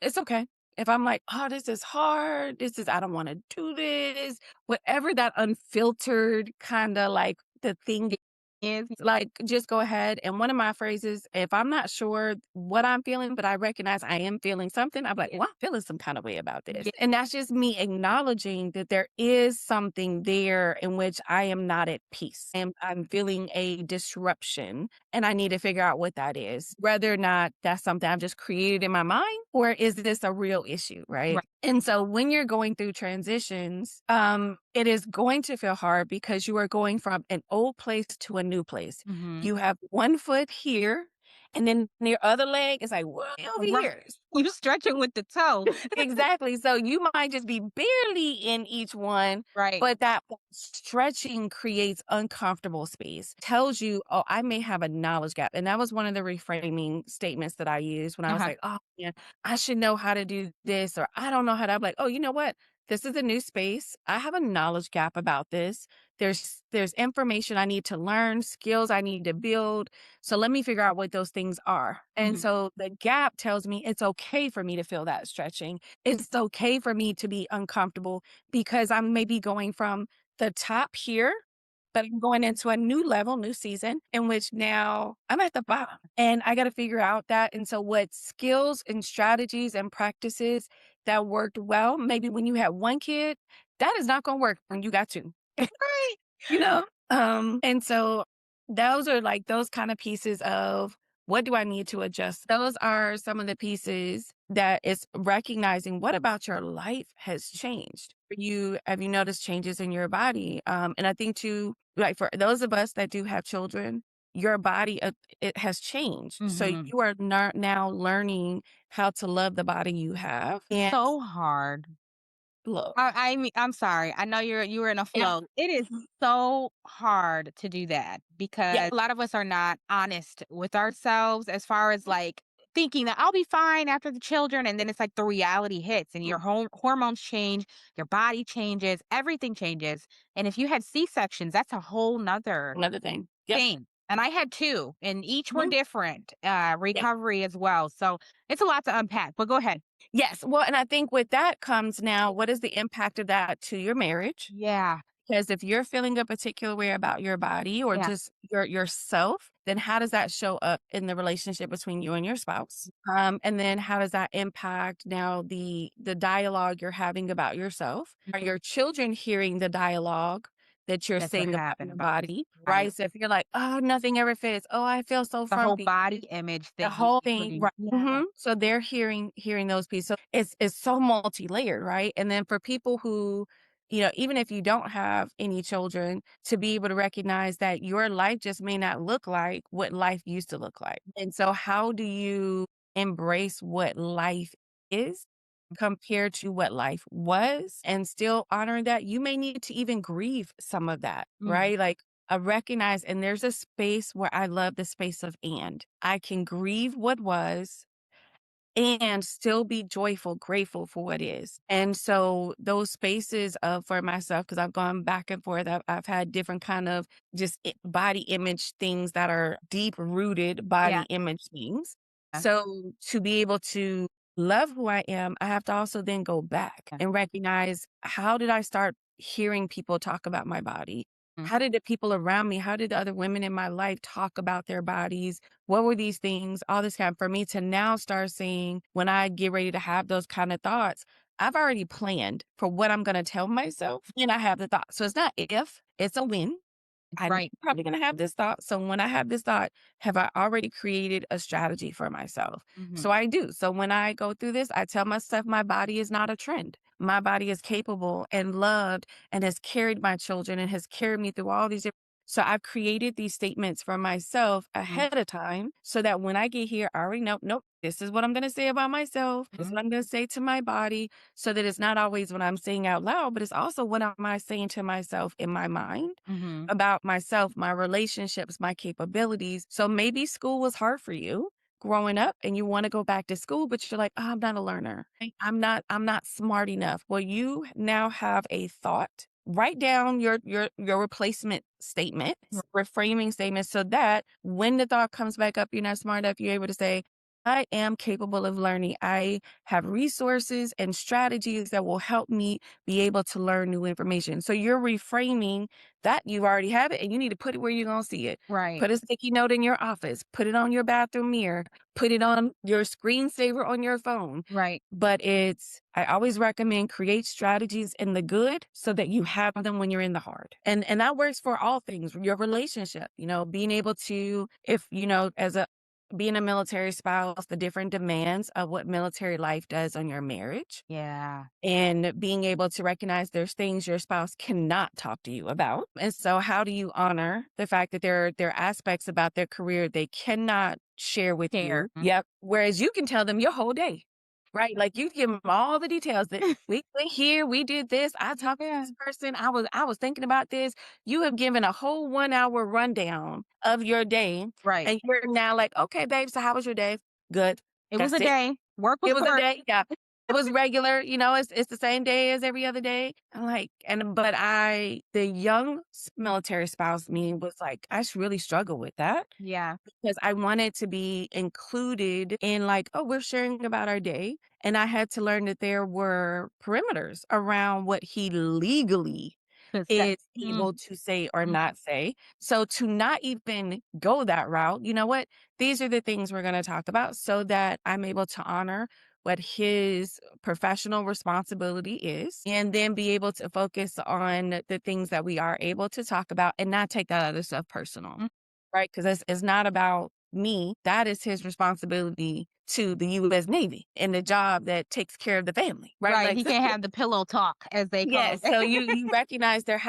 it's okay. If I'm like, oh, this is hard, I don't want to do this, whatever that unfiltered kind of like the thing is, like, just go ahead. And one of my phrases, if I'm not sure what I'm feeling, but I recognize I am feeling something, I'm like, Yeah. well, I'm feeling some kind of way about this. Yeah. And that's just me acknowledging that there is something there in which I am not at peace. And I'm feeling a disruption and I need to figure out what that is, whether or not that's something I've just created in my mind or is this a real issue, right? Right. And so when you're going through transitions, it is going to feel hard because you are going from an old place to a new place. Mm-hmm. You have one foot here And then your other leg is like way over Right. here. You stretching with the toe. Exactly. So you might just be barely in each one, Right. but that stretching creates uncomfortable space. Tells you, oh, I may have a knowledge gap. And that was one of the reframing statements that I used when I was Uh-huh. like, oh, yeah, I should know how to do this, or I don't know how to. I'm like, oh, you know what? This is a new space. I have a knowledge gap about this. There's information I need to learn, skills I need to build. So let me figure out what those things are. And Mhm. so the gap tells me it's okay for me to feel that stretching. It's okay for me to be uncomfortable because I'm maybe going from the top here, but I'm going into a new level, new season in which now I'm at the bottom and I got to figure out that. And so, what skills and strategies and practices that worked well, maybe when you had one kid, that is not going to work when you got two. Right. You know? And so those are like those kind of pieces of what do I need to adjust? Those are some of the pieces that is recognizing what about your life has changed. You have you noticed changes in your body? And I think too, like for those of us that do have children, your body it has changed. So Mhm. you are now learning how to love the body you have and So hard. look. I mean, I'm sorry. I know you were in a Yeah. flow. It is Mhm. so hard to do that Yeah. because a lot of us are not honest with ourselves as far as like thinking that I'll be fine after the children. And then it's like the reality hits and your hormones change, your body changes, everything changes. And if you had C-sections, that's a whole nother Another thing. Yep. thing. And I had two, and each were Mhm. different, Yeah. recovery as well. So it's a lot to unpack, but go ahead. Yes. Well, and I think with that comes now, what is the impact of that to your marriage? Yeah. Because if you're feeling a particular way about your body or Yeah. just yourself, then how does that show up in the relationship between you and your spouse? And then how does that impact now the dialogue you're having about yourself? Are your children hearing the dialogue that you're That you're saying about having your about body? body. Right. So if you're like, oh, nothing ever fits. Oh, I feel so The whole frumpy. body image The thing. whole thing, right. Yeah. Mhm. So they're hearing those pieces. So it's so multi-layered, right? And then for people who, even if you don't have any children, to be able to recognize that your life just may not look like what life used to look like. And so how do you embrace what life is compared to what life was and still honor that? You may need to even grieve some of that, Mhm. right? Like I recognize, and there's a space where I love the space of and. I can grieve what was and still be joyful, grateful for what is. And so those spaces of for myself, because I've gone back and forth, I've had different kind of just body image things that are deep rooted body Yeah. image things. So to be able to love who I am, I have to also then go back Yeah. and recognize how did I start hearing people talk about my body? Mm. How did the people around me, how did the other women in my life talk about their bodies? What were these things? All this kind for me to now start saying when I get ready to have those kind of thoughts, I've already planned for what I'm going to tell myself and I have the thought. So it's not if, it's a when. I'm Right. probably going to have this thought. So when I have this thought, have I already created a strategy for myself? Mhm. So I do. So when I go through this, I tell myself my body is not a trend. My body is capable and loved and has carried my children and has carried me through all these different. So I've created these statements for myself Mhm. ahead of time so that when I get here, I already know, nope, this is what I'm going to say about myself. This is what I'm going to say to my body so that it's not always what I'm saying out loud, but it's also what am I saying to myself in my mind Mhm. about myself, my relationships, my capabilities. So maybe school was hard for you growing up and you want to go back to school, but you're like, oh, I'm not a learner. I'm not smart enough. Well, you now have a thought. Write down your replacement statement, reframing statement so that when the thought comes back up, you're not smart enough, you're able to say, I am capable of learning. I have resources and strategies that will help me be able to learn new information. So you're reframing that you already have it and you need to put it where you're going to see it. Right. Put a sticky note in your office, put it on your bathroom mirror, put it on your screensaver on your phone. Right. But I always recommend create strategies in the good so that you have them when you're in the hard. And that works for all things, your relationship, being able to, if, as a being a military spouse, the different demands of what military life does on your marriage, Yeah. and being able to recognize there's things your spouse cannot talk to you about. And so how do you honor the fact that there are aspects about their career they cannot share with Share. you? Yep. Whereas you can tell them your whole day. Right? Like you give them all the details that we went here, we did this, I talked to Yeah. this person, I was thinking about this. You have given a whole 1 hour rundown of your day. Right. And you're now like, okay, babe, so how was your day? Good. It was That's a it. day. Work was It was a work. day. Yeah. It was regular, it's the same day as every other day. I'm like, but the young military spouse me was like, I really struggle with that Yeah. because I wanted to be included in like, oh, we're sharing about our day. And I had to learn that there were perimeters around what he legally Good set. is able to say or not say. So to not even go that route, you know what? These are the things we're going to talk about so that I'm able to honor what his professional responsibility is and then be able to focus on the things that we are able to talk about and not take that other stuff personal. Mm. Right? Because it's not about me. That is his responsibility to the U.S. Navy and the job that takes care of the family. Right? Right. Like, He can't have the pillow talk, as they call yes. it. So you recognize there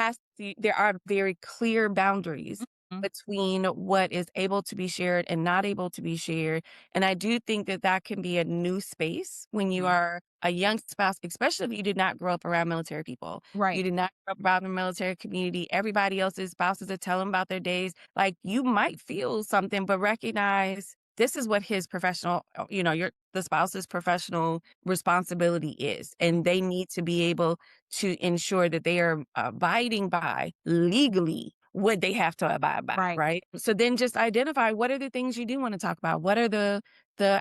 are very clear boundaries Mhm. between what is able to be shared and not able to be shared. And I do think that that can be a new space when you Mhm. are a young spouse, especially if you did not grow up around military people. You Right. did not grow up around the military community. Everybody else's spouses are telling about their days. Like you might feel something, but recognize this is what his professional, the spouse's professional responsibility is. And they need to be able to ensure that they are abiding by legally what they have to abide by, Right. right? So then just identify what are the things you do want to talk about? What are the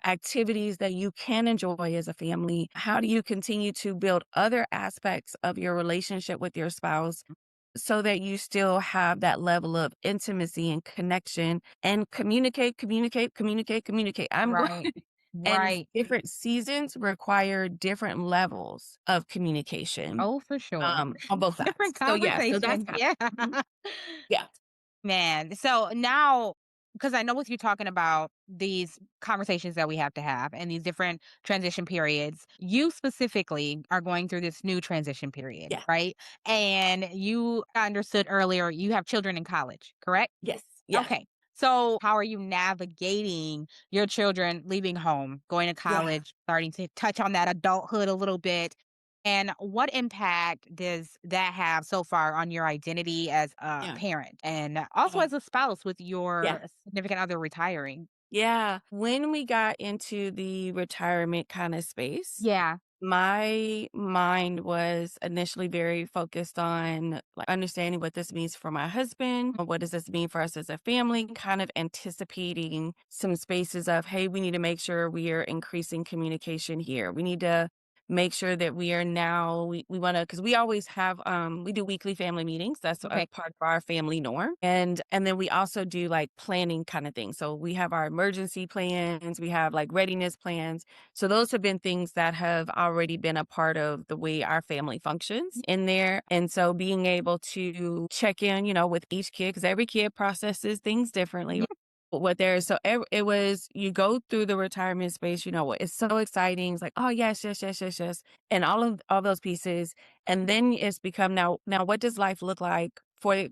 activities that you can enjoy as a family? How do you continue to build other aspects of your relationship with your spouse so that you still have that level of intimacy and connection and communicate. I'm going Right. and Right. different seasons require different levels of communication, Oh, for sure. on both Different sides. So, yeah, so that's conversations. kind Yeah. of yeah, Man, so now, because I know with you talking about these conversations that we have to have and these different transition periods, you specifically are going through this new transition period, yeah, right? And you I understood earlier you have children in college, correct? yes, yeah, Okay. So, how are you navigating your children leaving home, going to yeah, college, starting to touch on that adulthood a little bit? And what impact does that have so far on your identity as a yeah, parent and also yeah, as a spouse with yeah. your significant other retiring? Yeah, when we got into the retirement kinda space, Yeah. my mind was initially very focused on, like, understanding what this means for my husband, what does this mean for us as a family, kind of anticipating some spaces of, "Hey, we need to make sure we are increasing communication here. We need to make sure that we are now we wanna" 'cause we always have, we do weekly family meetings, that's a Okay. part of our family norm, and then we also do, like, planning kinda thing. So we have our emergency plans, we have, like, readiness plans, so those have been things that have already been a part of the way our family functions in there. And so being able to check in, with each kid, because every kid processes things differently. Yeah. But what there is, so it was, you go through the retirement space, what it's so exciting. It's like, oh yes, yes, yes, yes, yes. And all those pieces. And then it's become now what does life look like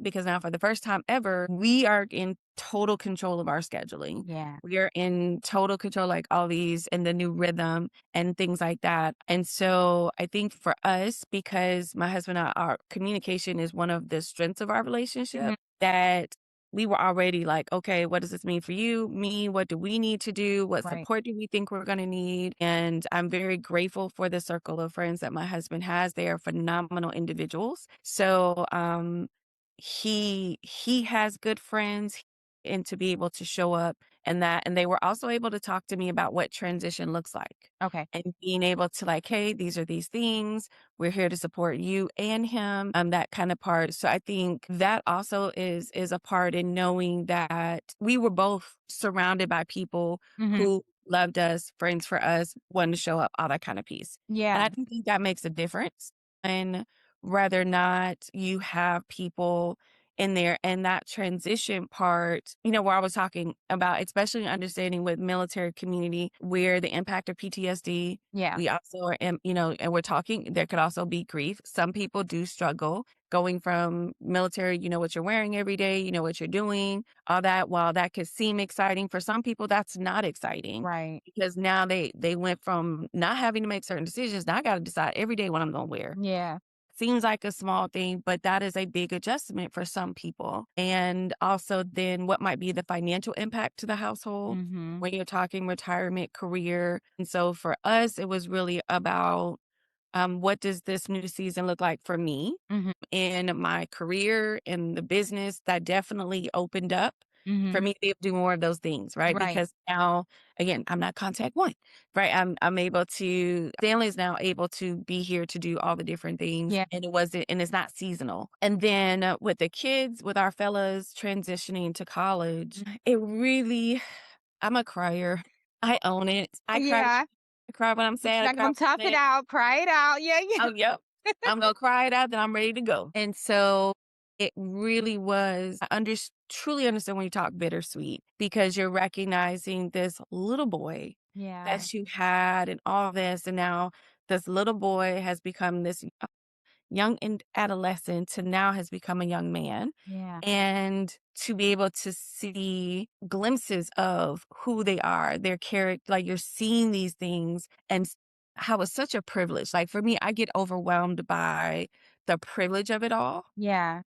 because now for the first time ever, we are in total control of our scheduling. Yeah. We are in total control, like all these and the new rhythm and things like that. And so I think for us, because my husband and I, our communication is one of the strengths of our relationship, Mhm. that we were already like, okay, what does this mean for you, me? What do we need to do? What Right. support do we think we're going to need? And I'm very grateful for the circle of friends that my husband has. They are phenomenal individuals. So, he has good friends and to be able to show up and they were also able to talk to me about what transition looks like Okay. and being able to like, hey, these are these things, we're here to support you and him, that kind of part. So I think that also is a part in knowing that we were both surrounded by people Hmm. who loved us, friends for us, wanted to show up, all that kind of piece. And Yeah. I do think that makes a difference. And rather not you have people in there. And that transition part, where I was talking about, especially understanding with military community, where the impact of PTSD, Yeah. we also are, and we're talking, there could also be grief. Some people do struggle going from military, what you're wearing every day, what you're doing, all that. While that could seem exciting, for some people, that's not exciting Right. because now they went from not having to make certain decisions. Now I got to decide every day what I'm going to wear. Yeah. Seems like a small thing, but that is a big adjustment for some people. And also then what might be the financial impact to the household Mhm. when you're talking retirement, career. And so for us, it was really about what does this new season look like for me Mhm. in my career, in the business that definitely opened up for Mhm. me to be able to do more of those things, right? Right. Because now, again, I'm not contact one, right? I'm able to, Stanley is now able to be here to do all the different things, Yeah. and it's not seasonal. And then with the kids, with our fellas transitioning to college, it really, I'm a crier. I own it. Yeah. I cry when I'm sad. I Not cry gonna tough when I'm it mad. out, cry it out. Yeah, yeah. Oh, yep. I'm gonna cry it out, then I'm ready to go. And so it really was, truly understand when you talk bittersweet because you're recognizing this little boy Yeah. that you had and all this. And now this little boy has become this young adolescent to now has become a young man. Yeah. And to be able to see glimpses of who they are, their character, like you're seeing these things and how it's such a privilege. Like for me, I get overwhelmed by the privilege of it all. Yeah.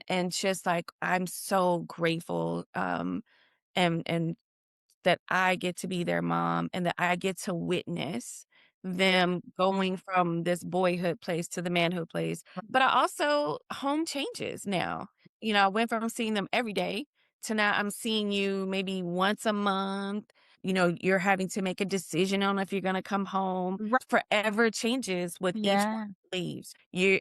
And just like I'm so grateful and that I get to be their mom and that I get to witness them going from this boyhood place to the manhood place. But I also, home changes now. I went from seeing them every day to now I'm seeing you maybe once a month. You're having to make a decision on if you're going to come home. Right. Forever changes with each one Yeah. who leaves.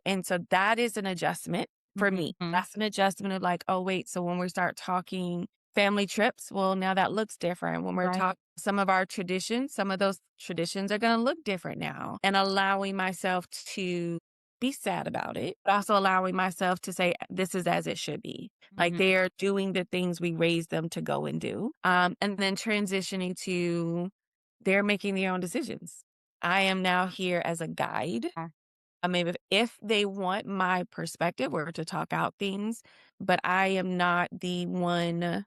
And so that is an adjustment for me. Mhm. That's an adjustment of like, oh, wait. So when we start talking family trips, well, now that looks different. When we're Right. talking some of our traditions, some of those traditions are going to look different now. And allowing myself to be sad about it, but also allowing myself to say, this is as it should be. Like Mhm. they're doing the things we raised them to go and do. And then transitioning to they're making their own decisions. I am now here as a guide. Yeah. I mean, if they want my perspective or to talk out things, but I am not the one.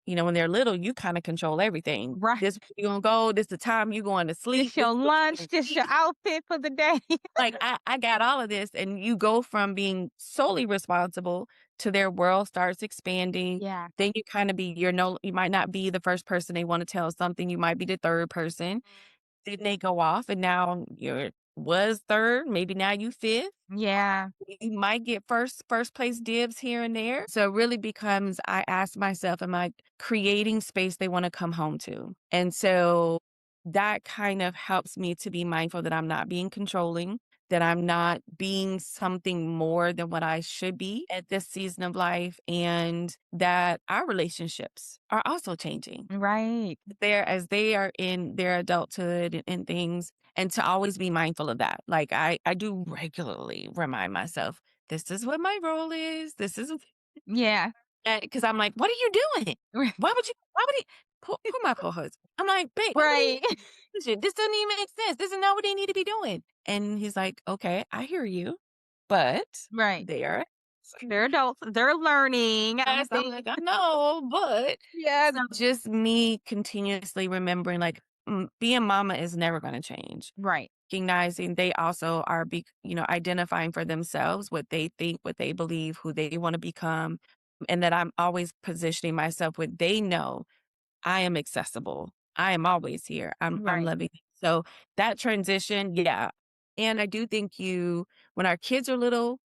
When they're little, you kinda control everything. Right. This you gonna go, this the time you going to sleep, This this your what you lunch, gonna this your eat. outfit for the day. Like, I got all of this, and you go from being solely responsible to their world starts expanding. Yeah. Then you kinda be you might not be the first person they wanna tell something, you might be the 3rd person. Then they go off, and now you're was 3rd, maybe now you 5th. Yeah. You might get first place dibs here and there. So it really becomes I ask myself, am I creating space they want to come home to? And so that kind of helps me to be mindful that I'm not being controlling, that I'm not being something more than what I should be at this season of life, and that our relationships are also changing Right. there as they are in their adulthood and things, and to always be mindful of that. Like I do regularly remind myself, this is what my role is. This is Yeah. because I'm like, what are you doing? Why would he who my co-host? I'm like, babe, why would he Right. this doesn't even make sense. This is not what they need to be doing. And he's like, okay, I hear you, but Right. they are They're adults. They're learning. yes, I'm like, I know, but Yeah. so just me continuously remembering, like, being mama is never going to change. Right. Recognizing they also are, identifying for themselves what they think, what they believe, who they want to become, and that I'm always positioning myself with they know I am accessible. I am always here. I'm Right. loving. So that transition, yeah. And I do think when our kids are little,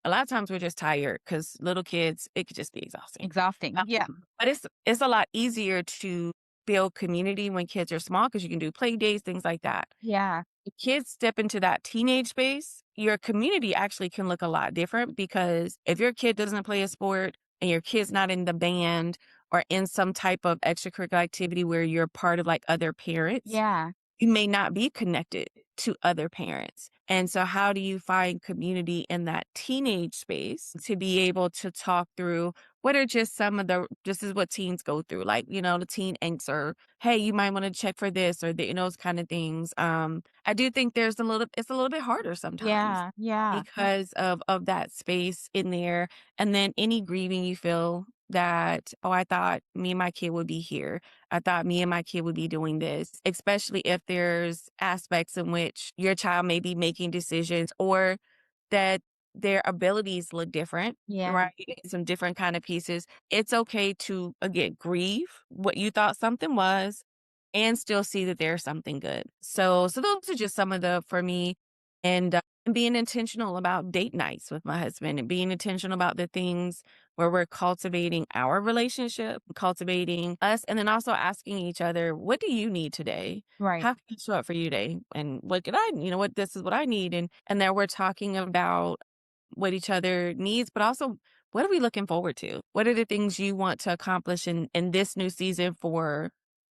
a lot of times we're just tired because little kids, it could just be exhausting. Exhausting. Yeah. But it's a lot easier to build community when kids are small because you can do play dates, things like that. Yeah. The kids step into that teenage space, your community actually can look a lot different because if your kid doesn't play a sport and your kid's not in the band or in some type of extracurricular activity where you're part of like other parents, Yeah. you may not be connected to other parents. And so, how do you find community in that teenage space to be able to talk through what are just some of this is what teens go through, like, the teen angst, or, hey, you might want to check for this, or those kind of things. I do think it's a little bit harder sometimes Yeah, yeah, because of that space in there. And then any grieving you feel that, oh, I thought me and my kid would be here. I thought me and my kid would be doing this, especially if there's aspects in which your child may be making decisions, or that their abilities look different, yeah, right? Some different kind of pieces. It's okay to, again, grieve what you thought something was and still see that there's something good. So those are just some of for me, and being intentional about date nights with my husband, and being intentional about the things where we're cultivating our relationship, cultivating us, and then also asking each other, what do you need today? right. How can I show up for you today? And what could I, what this is what I need. And then we're talking about what each other needs, but also what are we looking forward to? What are the things you want to accomplish in this new season for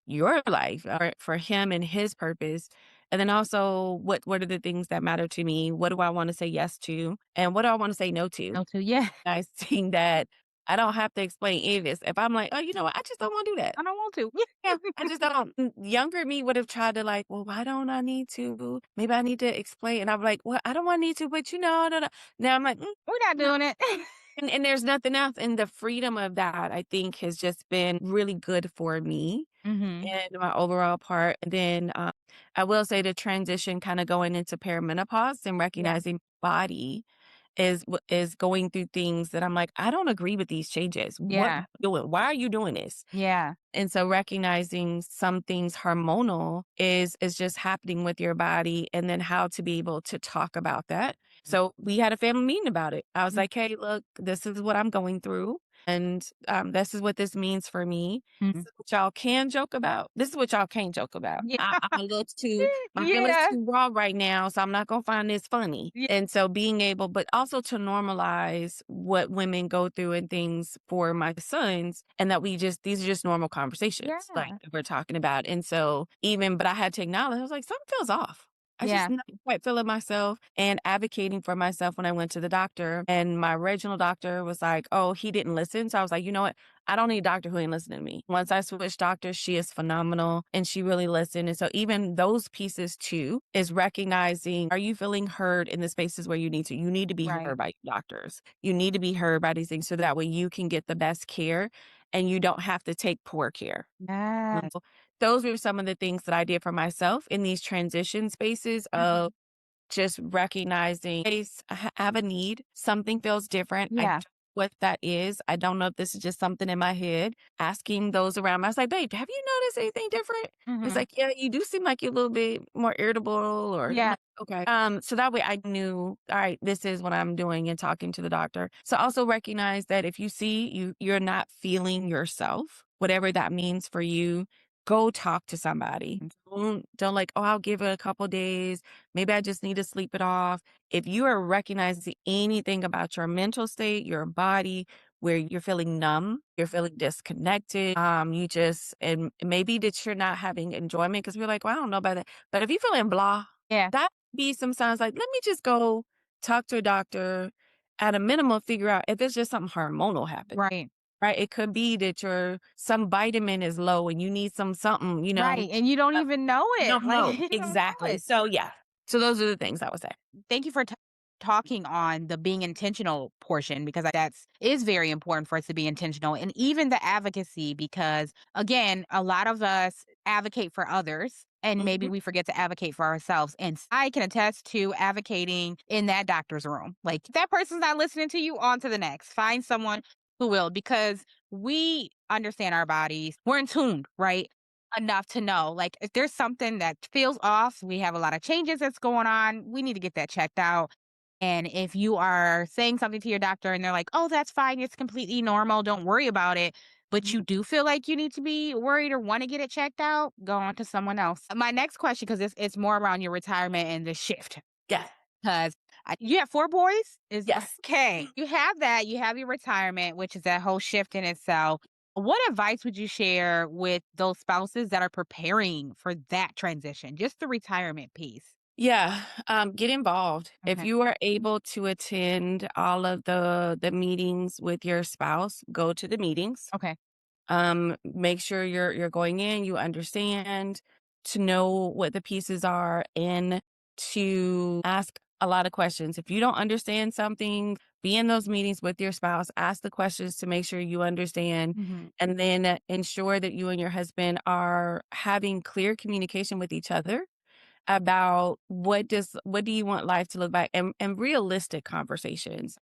your life, or for him and his purpose? And then also what are the things that matter to me? What do I want to say yes to? And what do I want to say no to? No, too. Yeah, I think that I don't have to explain any of this. If I'm like, oh, you know what, I just don't want to do that. I don't want to. Yeah, I just don't. Younger me would have tried to, like, well, why don't I need to? Maybe I need to explain. And I'm like, well, I don't want to need to, but no, no. Now I'm like, We're not no. doing it. And there's nothing else. And the freedom of that, I think, has just been really good for me Mhm. and my overall part. And then I will say the transition kind of going into perimenopause and Yeah, recognizing body is going through things that I'm like, I don't agree with these changes. What are yeah, you doing? Why are you doing this? yeah. And so recognizing some things hormonal is just happening with your body, and then how to be able to talk about that. So we had a family meeting about it. I was Mm, like, hey, look, this is what I'm going through. And this is what this means for me. This mhm. is what y'all can joke about. This is what y'all can't joke about. Yeah, I'm a little too, my feelings yeah, too raw right now, so I'm not gonna find this funny. yeah, And so being able, but also to normalize what women go through and things for my sons, and that these are just normal conversations, like yeah, we're talking about. And so but I had to acknowledge, I was like, something feels off. I just yeah. not quite feeling myself, and advocating for myself when I went to the doctor. And my original doctor was like, oh, he didn't listen. So I was like, you know what? I don't need a doctor who ain't listening to me. Once I switched doctors, she is phenomenal and she really listened. And so even those pieces too is recognizing, are you feeling heard in the spaces where you need to? You need to be Right. heard by your doctors. You need to be heard by these things, so that way you can get the best care and you don't have to take poor care. Yeah. So those were some of the things that I did for myself in these transition spaces of just recognizing, "Hey, I have a need. Something feels different. I don't Yeah. know what that is. I don't know if this is just something in my head." Asking those around me, I was like, "Babe, have you noticed anything different?" It's Mhm. like, "Yeah, you do seem like you're a little bit more irritable," or I'm Yeah. like, "Okay." So that way I knew, all right, this is what I'm doing, and talking to the doctor. So also recognize that if you see you're not feeling yourself, whatever that means for you, go talk to somebody. Don't like, oh, I'll give it a couple days. Maybe I just need to sleep it off. If you are recognizing anything about your mental state, your body, where you're feeling numb, you're feeling disconnected, and maybe that you're not having enjoyment, because we're like, well, I don't know about that. But if you're feeling blah, Yeah. that be some signs like, let me just go talk to a doctor, at a minimum, figure out if it's just something hormonal happening. Right. Right? It could be that some vitamin is low and you need something, Right. And you don't uh, even know you it. don't Like know. you don't know Exactly. it. So, yeah. So those are the things I would say. Thank you for talking on the being intentional portion, because that's is very important for us to be intentional, and even the advocacy, because again, a lot of us advocate for others and maybe Mhm. we forget to advocate for ourselves. And I can attest to advocating in that doctor's room. Like, if that person's not listening to you, on to the next. Find someone who will, because we understand our bodies. We're in tune, right? Enough to know, like, if there's something that feels off, we have a lot of changes that's going on, we need to get that checked out. And if you are saying something to your doctor and they're like, "Oh, that's fine, it's completely normal, don't worry about it," but you do feel like you need to be worried or wanna get it checked out, go on to someone else. My next question, 'cause it's more around your retirement and the shift, Yeah. 'cause you have 4 boys? Is Yes. okay. You have that, you have your retirement, which is that whole shift in itself. What advice would you share with those spouses that are preparing for that transition, just the retirement piece? Yeah, get involved. If Okay. you are able to attend all of the meetings with your spouse, go to the meetings. Okay. Make sure you're going in, you understand, to know what the pieces are, and to ask a lot of questions. If you don't understand something, be in those meetings with your spouse, ask the questions to make sure you understand, Mhm. and then ensure that you and your husband are having clear communication with each other about what do you want life to look like, and realistic conversations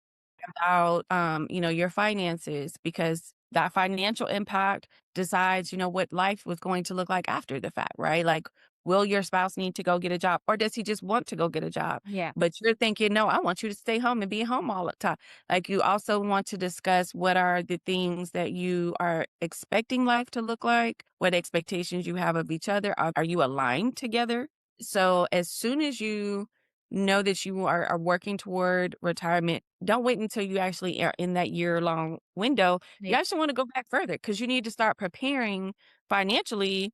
about, your finances, because that financial impact decides, what life was going to look like after the fact, right? Like, will your spouse need to go get a job, or does he just want to go get a job? Yeah. But you're thinking, no, I want you to stay home and be home all the time. Like, you also want to discuss what are the things that you are expecting life to look like, what expectations you have of each other. Are you aligned together? So as soon as you know that you are working toward retirement, don't wait until you actually are in that year-long window. You Yeah. actually wanna go back further, because you need to start preparing financially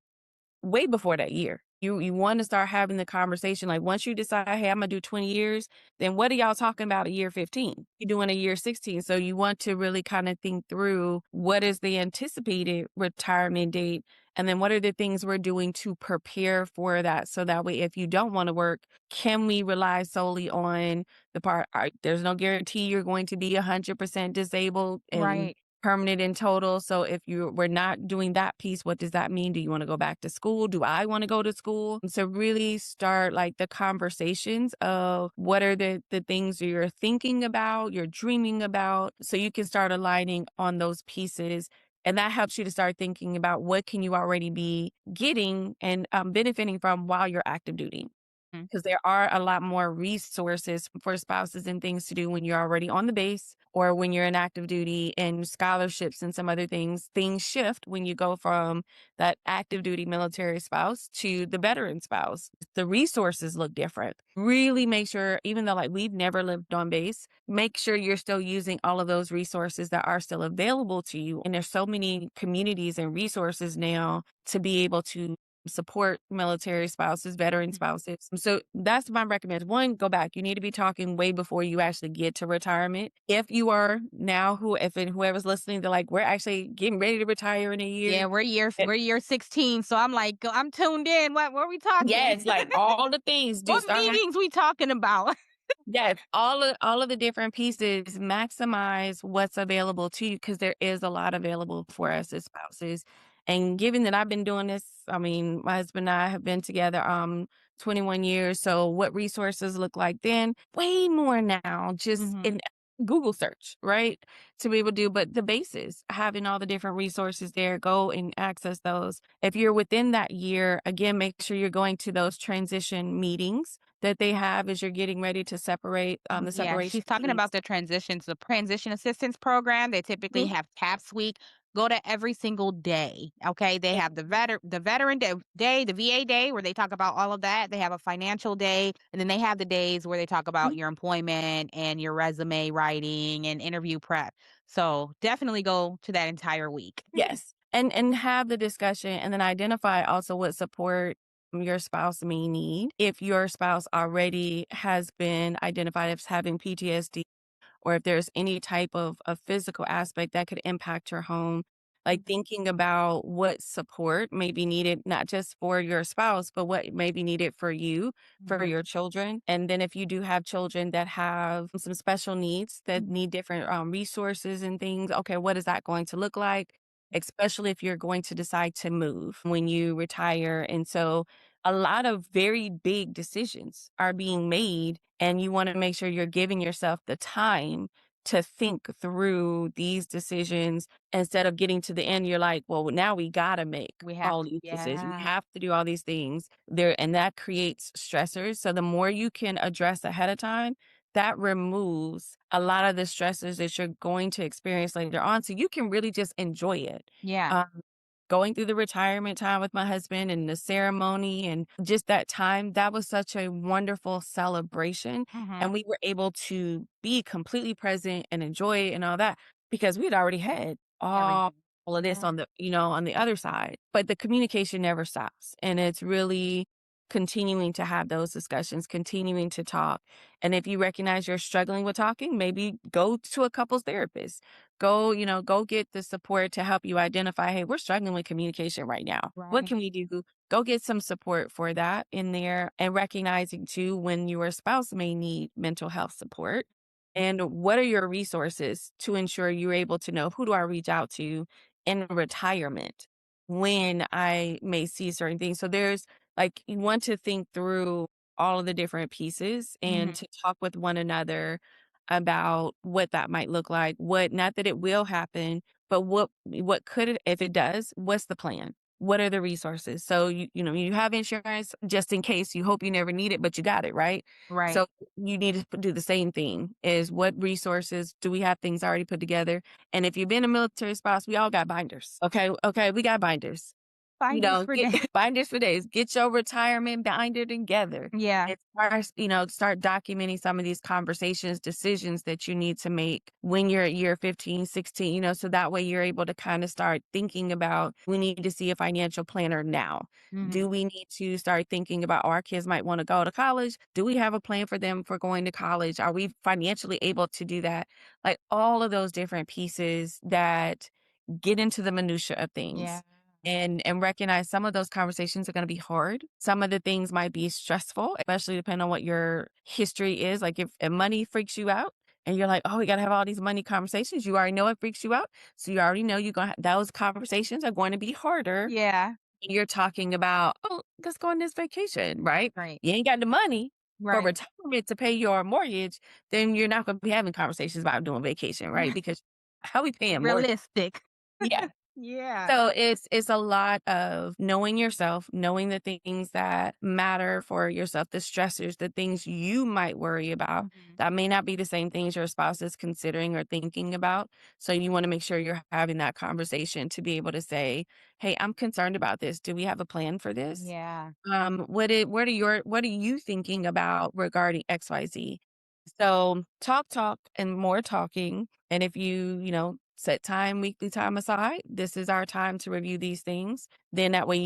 way before that year. You wanna start having the conversation, like, once you decide, "Hey, Imma do 20 years," then what are y'all talking about at year 15? You're doing a year 16, so you want to really kinda think through what is the anticipated retirement date, and then what are the things we're doing to prepare for that, so that way if you don't wanna work, can we rely solely on the part there's no guarantee you're going to be 100% disabled and Right. permanent in total. So if we're not doing that piece, what does that mean? Do you want to go back to school? Do I want to go to school? So really start like the conversations of what are the things you're thinking about, you're dreaming about, so you can start aligning on those pieces. And that helps you to start thinking about what can you already be getting and benefiting from while you're active duty, Mm. because there are a lot more resources for spouses and things to do when you're already on the base or when you're in active duty, and scholarships and some other things. Things shift when you go from that active duty military spouse to the veteran spouse. The resources look different. Really make sure, even though like we've never lived on base, make sure you're still using all of those resources that are still available to you. And there's so many communities and resources now to be able to support military spouses, veteran Mhm. spouses. So that's my recommendation. One, go back. You need to be talking way before you actually get to retirement. If you are now, whoever's listening, they're like, we're actually getting ready to retire in a Yeah, year. eh, we're year 16, so I'm like, I'm tuned in. What are we talking? Yes, like all the things do What start. meetings we talking about? Yes, all of the different pieces, maximize what's available to you, because there is a lot available for us as spouses. And given that I've been doing this, I mean, my husband and I have been together 21 years. So what resources look like then? Way more now, just Mhm. in Google search, right? To be able to do, but the basis, having all the different resources there, go and access those. If you're within that year, again, make sure you're going to those transition meetings that they have as you're getting ready to separate, the Yeah, separation she's talking meetings. about the transitions, the transition assistance program. They typically Mhm. have TAPS week. Go to every single day. Okay. They have the veteran day, the VA day where they talk about all of that. They have a financial day. And then they have the days where they talk Mhm. about your employment and your resume writing and interview prep. So definitely go to that entire week. Yes, and have the discussion, and then identify also what support your spouse may need. If your spouse already has been identified as having PTSD, or if there's any type of physical aspect that could impact your home, like thinking about what support may be needed, not just for your spouse, but what may be needed for you, for Mhm. your children. And then if you do have children that have some special needs that need different resources and things, okay, what is that going to look like? Especially if you're going to decide to move when you retire. And so a lot of very big decisions are being made, and you want to make sure you're giving yourself the time to think through these decisions, instead of getting to the end you're like, well, now we got to make We have all to, these decisions, we yeah. have to do all these things there, and that creates stressors. So the more you can address ahead of time, that removes a lot of the stressors that you're going to experience later on, so you can really just enjoy it. Yeah. um, Going through the retirement time with my husband and the ceremony and just that time, that was such a wonderful celebration. Hmm. And we were able to be completely present and enjoy it and all that, because we had already had all Everything. all of this on the, on the other side. But the communication never stops. And it's really continuing to have those discussions, continuing to talk. And if you recognize you're struggling with talking, maybe go to a couples therapist. Go get the support to help you identify, hey, we're struggling with communication right now. What Right. can we do? Go get some support for that in there, and recognizing too when your spouse may need mental health support. And what are your resources to ensure you're able to know, who do I reach out to in retirement when I may see certain things? So there's like, you want to think through all of the different pieces and to talk with one another about what that might look like. What, not that it will happen, but what could it, if it does, what's the plan? What are the resources? So you have insurance just in case. You hope you never need it, but you got it, right? Right. So you need to do the same thing. Is what resources do we have, things already put together? And if you've been a military spouse, we all got binders. Okay, we got binders. Finders for Get days. binders for days. Get your retirement binder together. Yeah. And start documenting some of these conversations, decisions that you need to make when you're at year 15, 16, so that way you're able to kind of start thinking about, we need to see a financial planner now. Do we need to start thinking about, our kids might want to go to college? Do we have a plan for them for going to college? Are we financially able to do that? Like all of those different pieces that get into the minutia of things. Yeah. And recognize some of those conversations are going to be hard. Some of the things might be stressful, especially depending on what your history is. Like if money freaks you out and you're like, oh, we got to have all these money conversations. You already know it freaks you out. So you already know you're going to, those conversations are going to be harder. Yeah. You're talking about, oh, let's go on this vacation, right? Right. You ain't got the money for Right. retirement to pay your mortgage, then you're not going to be having conversations about doing vacation, right? Because how we paying mortgage? Realistic. Yeah. Yeah. So it's a lot of knowing yourself, knowing the things that matter for yourself, the stressors, the things you might worry about that may not be the same things your spouse is considering or thinking about. So you want to make sure you're having that conversation to be able to say, hey, I'm concerned about this. Do we have a plan for this? Yeah. What are you thinking about regarding XYZ? So talk, and more talking. And if set weekly time aside, this is our time to review these things. Then that way,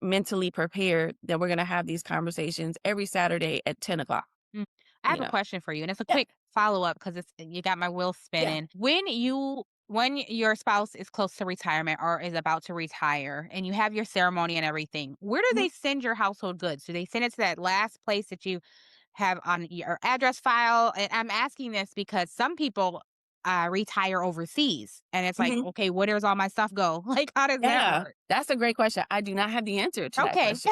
mentally prepared that we're going to have these conversations every Saturday at 10 o'clock. Mm. I You have a know, question for you, and it's a yeah, quick follow-up because it's you got my wheels yeah. spinning. When your spouse is close to retirement or is about to retire and you have your ceremony and everything, where do Mhm. they send your household goods? Do they send it to that last place that you have on your address file? And I'm asking this because some people retire overseas, and it's like, Mhm. okay, where does all my stuff go? Like, how does that Yeah, work? that's a great question. I do not have the answer to that Okay. question.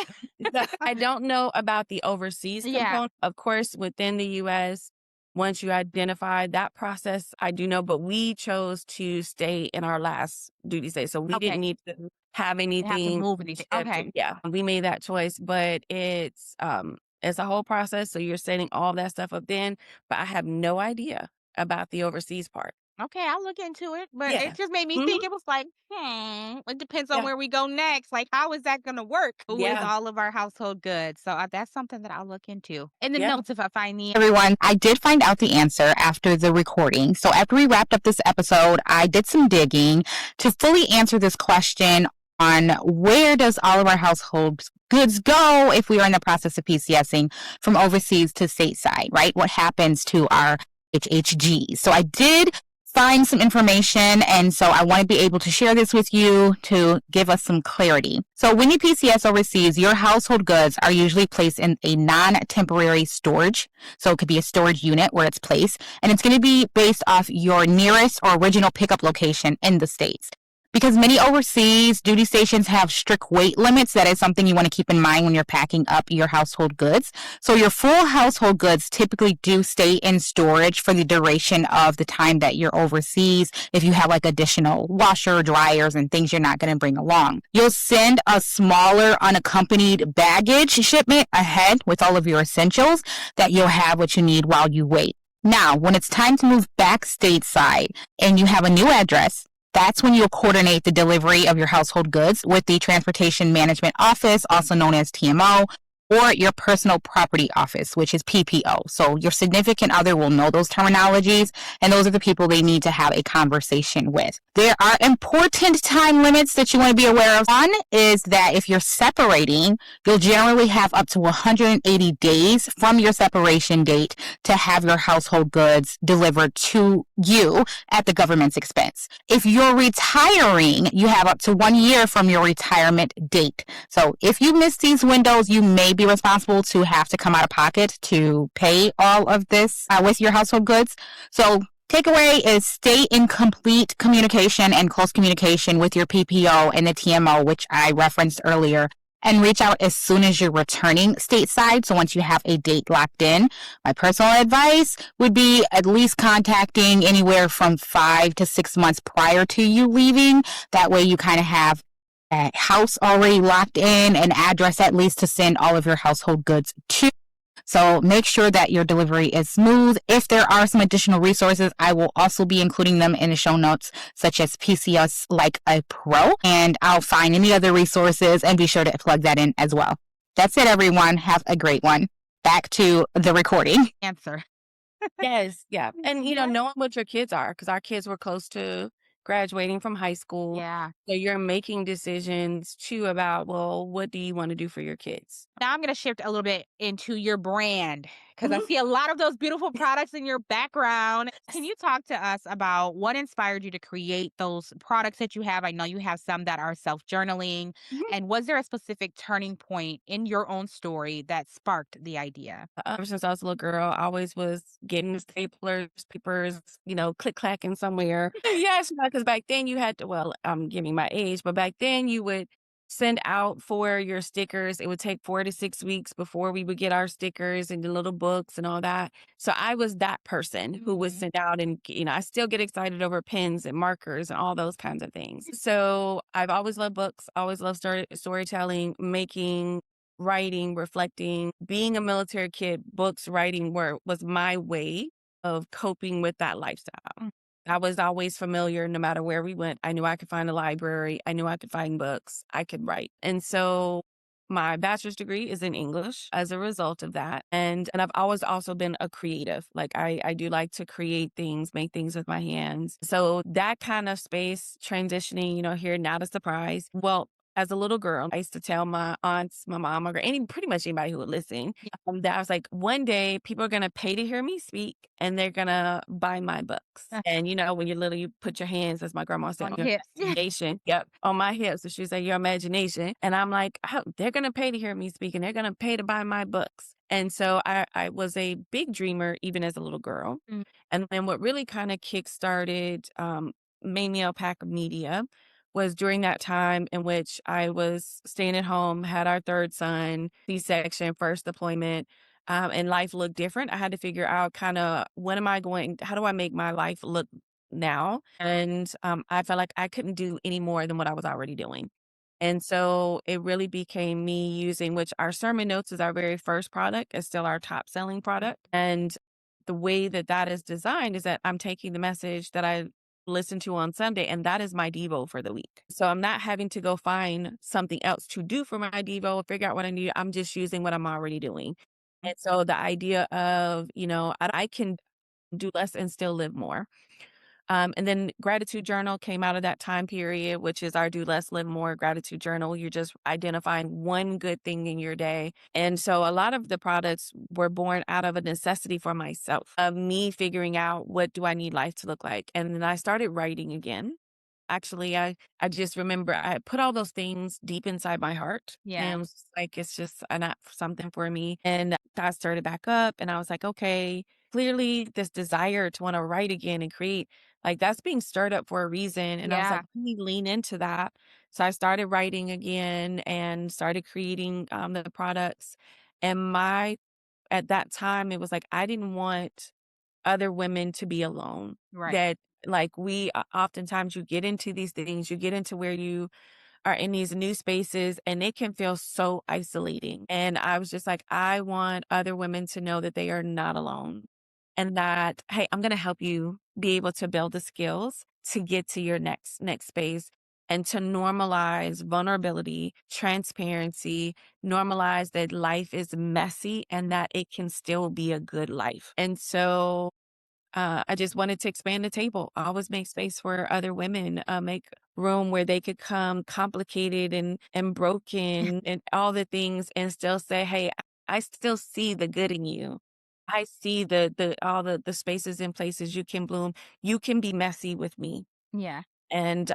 I don't know about the overseas Yeah. component. Of course, within the US, once you identify that process, I do know, but we chose to stay in our last duty state. So we didn't Okay. need to have You have to anything move anything. shipped. Okay. Yeah, we made that choice, but it's a whole process. So you're setting all that stuff up then, but I have no idea about the overseas part. Okay, I'll look into it, but it Yeah. just made me Hmm. think. It was like, it depends on Yeah. where we go next. Like, how is that going to work with Yeah. all of our household goods? So that's something that I'll look into in the Yeah. notes if I find the. Everyone, I did find out the answer after the recording. So after we wrapped up this episode, I did some digging to fully answer this question on where does all of our household goods go if we are in the process of PCSing from overseas to stateside, right? What happens to our HHGs? So I did find some information, and so I want to be able to share this with you to give us some clarity. So when you PCS overseas, your household goods are usually placed in a non-temporary storage. So it could be a storage unit where it's placed, and it's going to be based off your nearest or original pickup location in the States. Because many overseas duty stations have strict weight limits, that is something you want to keep in mind when you're packing up your household goods. So your full household goods typically do stay in storage for the duration of the time that you're overseas. If you have like additional washer, dryers, and things you're not going to bring along, you'll send a smaller unaccompanied baggage shipment ahead with all of your essentials that you'll have what you need while you wait. Now, when it's time to move back stateside and you have a new address, that's when you'll coordinate the delivery of your household goods with the Transportation Management Office, also known as TMO, or your personal property office, which is PPO. So your significant other will know those terminologies, and those are the people they need to have a conversation with. There are important time limits that you want to be aware of. One is that if you're separating, you'll generally have up to 180 days from your separation date to have your household goods delivered to you at the government's expense. If you're retiring, you have up to 1 year from your retirement date. So if you miss these windows, you may be responsible to have to come out of pocket to pay all of this with your household goods. So takeaway is stay in complete communication and close communication with your PPO and the TMO, which I referenced earlier, and reach out as soon as you're returning stateside. So once you have a date locked in, my personal advice would be at least contacting anywhere from 5 to 6 months prior to you leaving. That way you kind of have a house already locked in, an address at least to send all of your household goods to. So make sure that your delivery is smooth. If there are some additional resources, I will also be including them in the show notes, such as PCS Like a Pro, and I'll find any other resources and be sure to plug that in as well. That's it, everyone. Have a great one. Back to the recording. Answer. Yes, yeah. And, Yeah. knowing what your kids are, because our kids were close to graduating from high school. Yeah. So you're making decisions too about, well, what do you want to do for your kids? Now I'm going to shift a little bit into your brand because I Mhm. see a lot of those beautiful products in your background. Can you talk to us about what inspired you to create those products that you have? I know you have some that are self-journaling. Mhm. And was there a specific turning point in your own story that sparked the idea? Ever since I was a little girl, I always was getting staplers, papers, click clacking somewhere. Yes, because back then you had to, well, I'm giving my age, but back then you would send out for your stickers. It would take 4 to 6 weeks before we would get our stickers and the little books and all that. So I was that person who would Mhm. send out, and, I still get excited over pens and markers and all those kinds of things. So I've always loved books, always loved storytelling, making, writing, reflecting. Being a military kid, books, writing was my way of coping with that lifestyle. I was always familiar no matter where we went. I knew I could find a library. I knew I could find books. I could write. And so my bachelor's degree is in English as a result of that. And I've always also been a creative. Like I do like to create things, make things with my hands. So that kind of space transitioning, here now to Surprise. Well, as a little girl, I used to tell my aunts, my mom, or pretty much anybody who would listen, that I was like, one day people are going to pay to hear me speak and they're going to buy my books. And when you're little, you put your hands, as my grandma said, On on your hips. imagination. Yep, on my hips. So she said, your imagination. And I'm like, oh, they're going to pay to hear me speak and they're going to pay to buy my books. And so I was a big dreamer even as a little girl. Mm. And then what really kind of kickstarted Mamie Alpaca Media was during that time in which I was staying at home, had our third son, C-section, first deployment, and life looked different. I had to figure out kind of how do I make my life look now? And I felt like I couldn't do any more than what I was already doing. And so it really became me using, which our sermon notes is our very first product, is still our top selling product. And the way that that is designed is that I'm taking the message that I listen to on Sunday, and that is my Devo for the week. So I'm not having to go find something else to do for my Devo, figure out what I need. I'm just using what I'm already doing. And so the idea of, I can do less and still live more. And then gratitude journal came out of that time period, which is our do less, live more gratitude journal. You're just identifying one good thing in your day. And so a lot of the products were born out of a necessity for myself, of me figuring out what do I need life to look like. And then I started writing again. Actually, I just remember I put all those things deep inside my heart. And Yeah. it was like, it's just not something for me. And I started back up and I was like, okay, clearly this desire to want to write again and create, like that's being stirred up for a reason. And I was like, Yeah. let me lean into that. So I started writing again and started creating the products. And at that time, it was like, I didn't want other women to be alone. Right. That like oftentimes you get into these things, you get into where you are in these new spaces and it can feel so isolating. And I was just like, I want other women to know that they are not alone and that, hey, I'm going to help you be able to build the skills to get to your next space. and to normalize vulnerability, transparency, normalize that life is messy and that it can still be a good life. And so I just wanted to expand the table, always make space for other women, make room where they could come complicated and broken and all the things and still say, hey, I still see the good in you. I see the all the spaces and places you can bloom. You can be messy with me. Yeah. And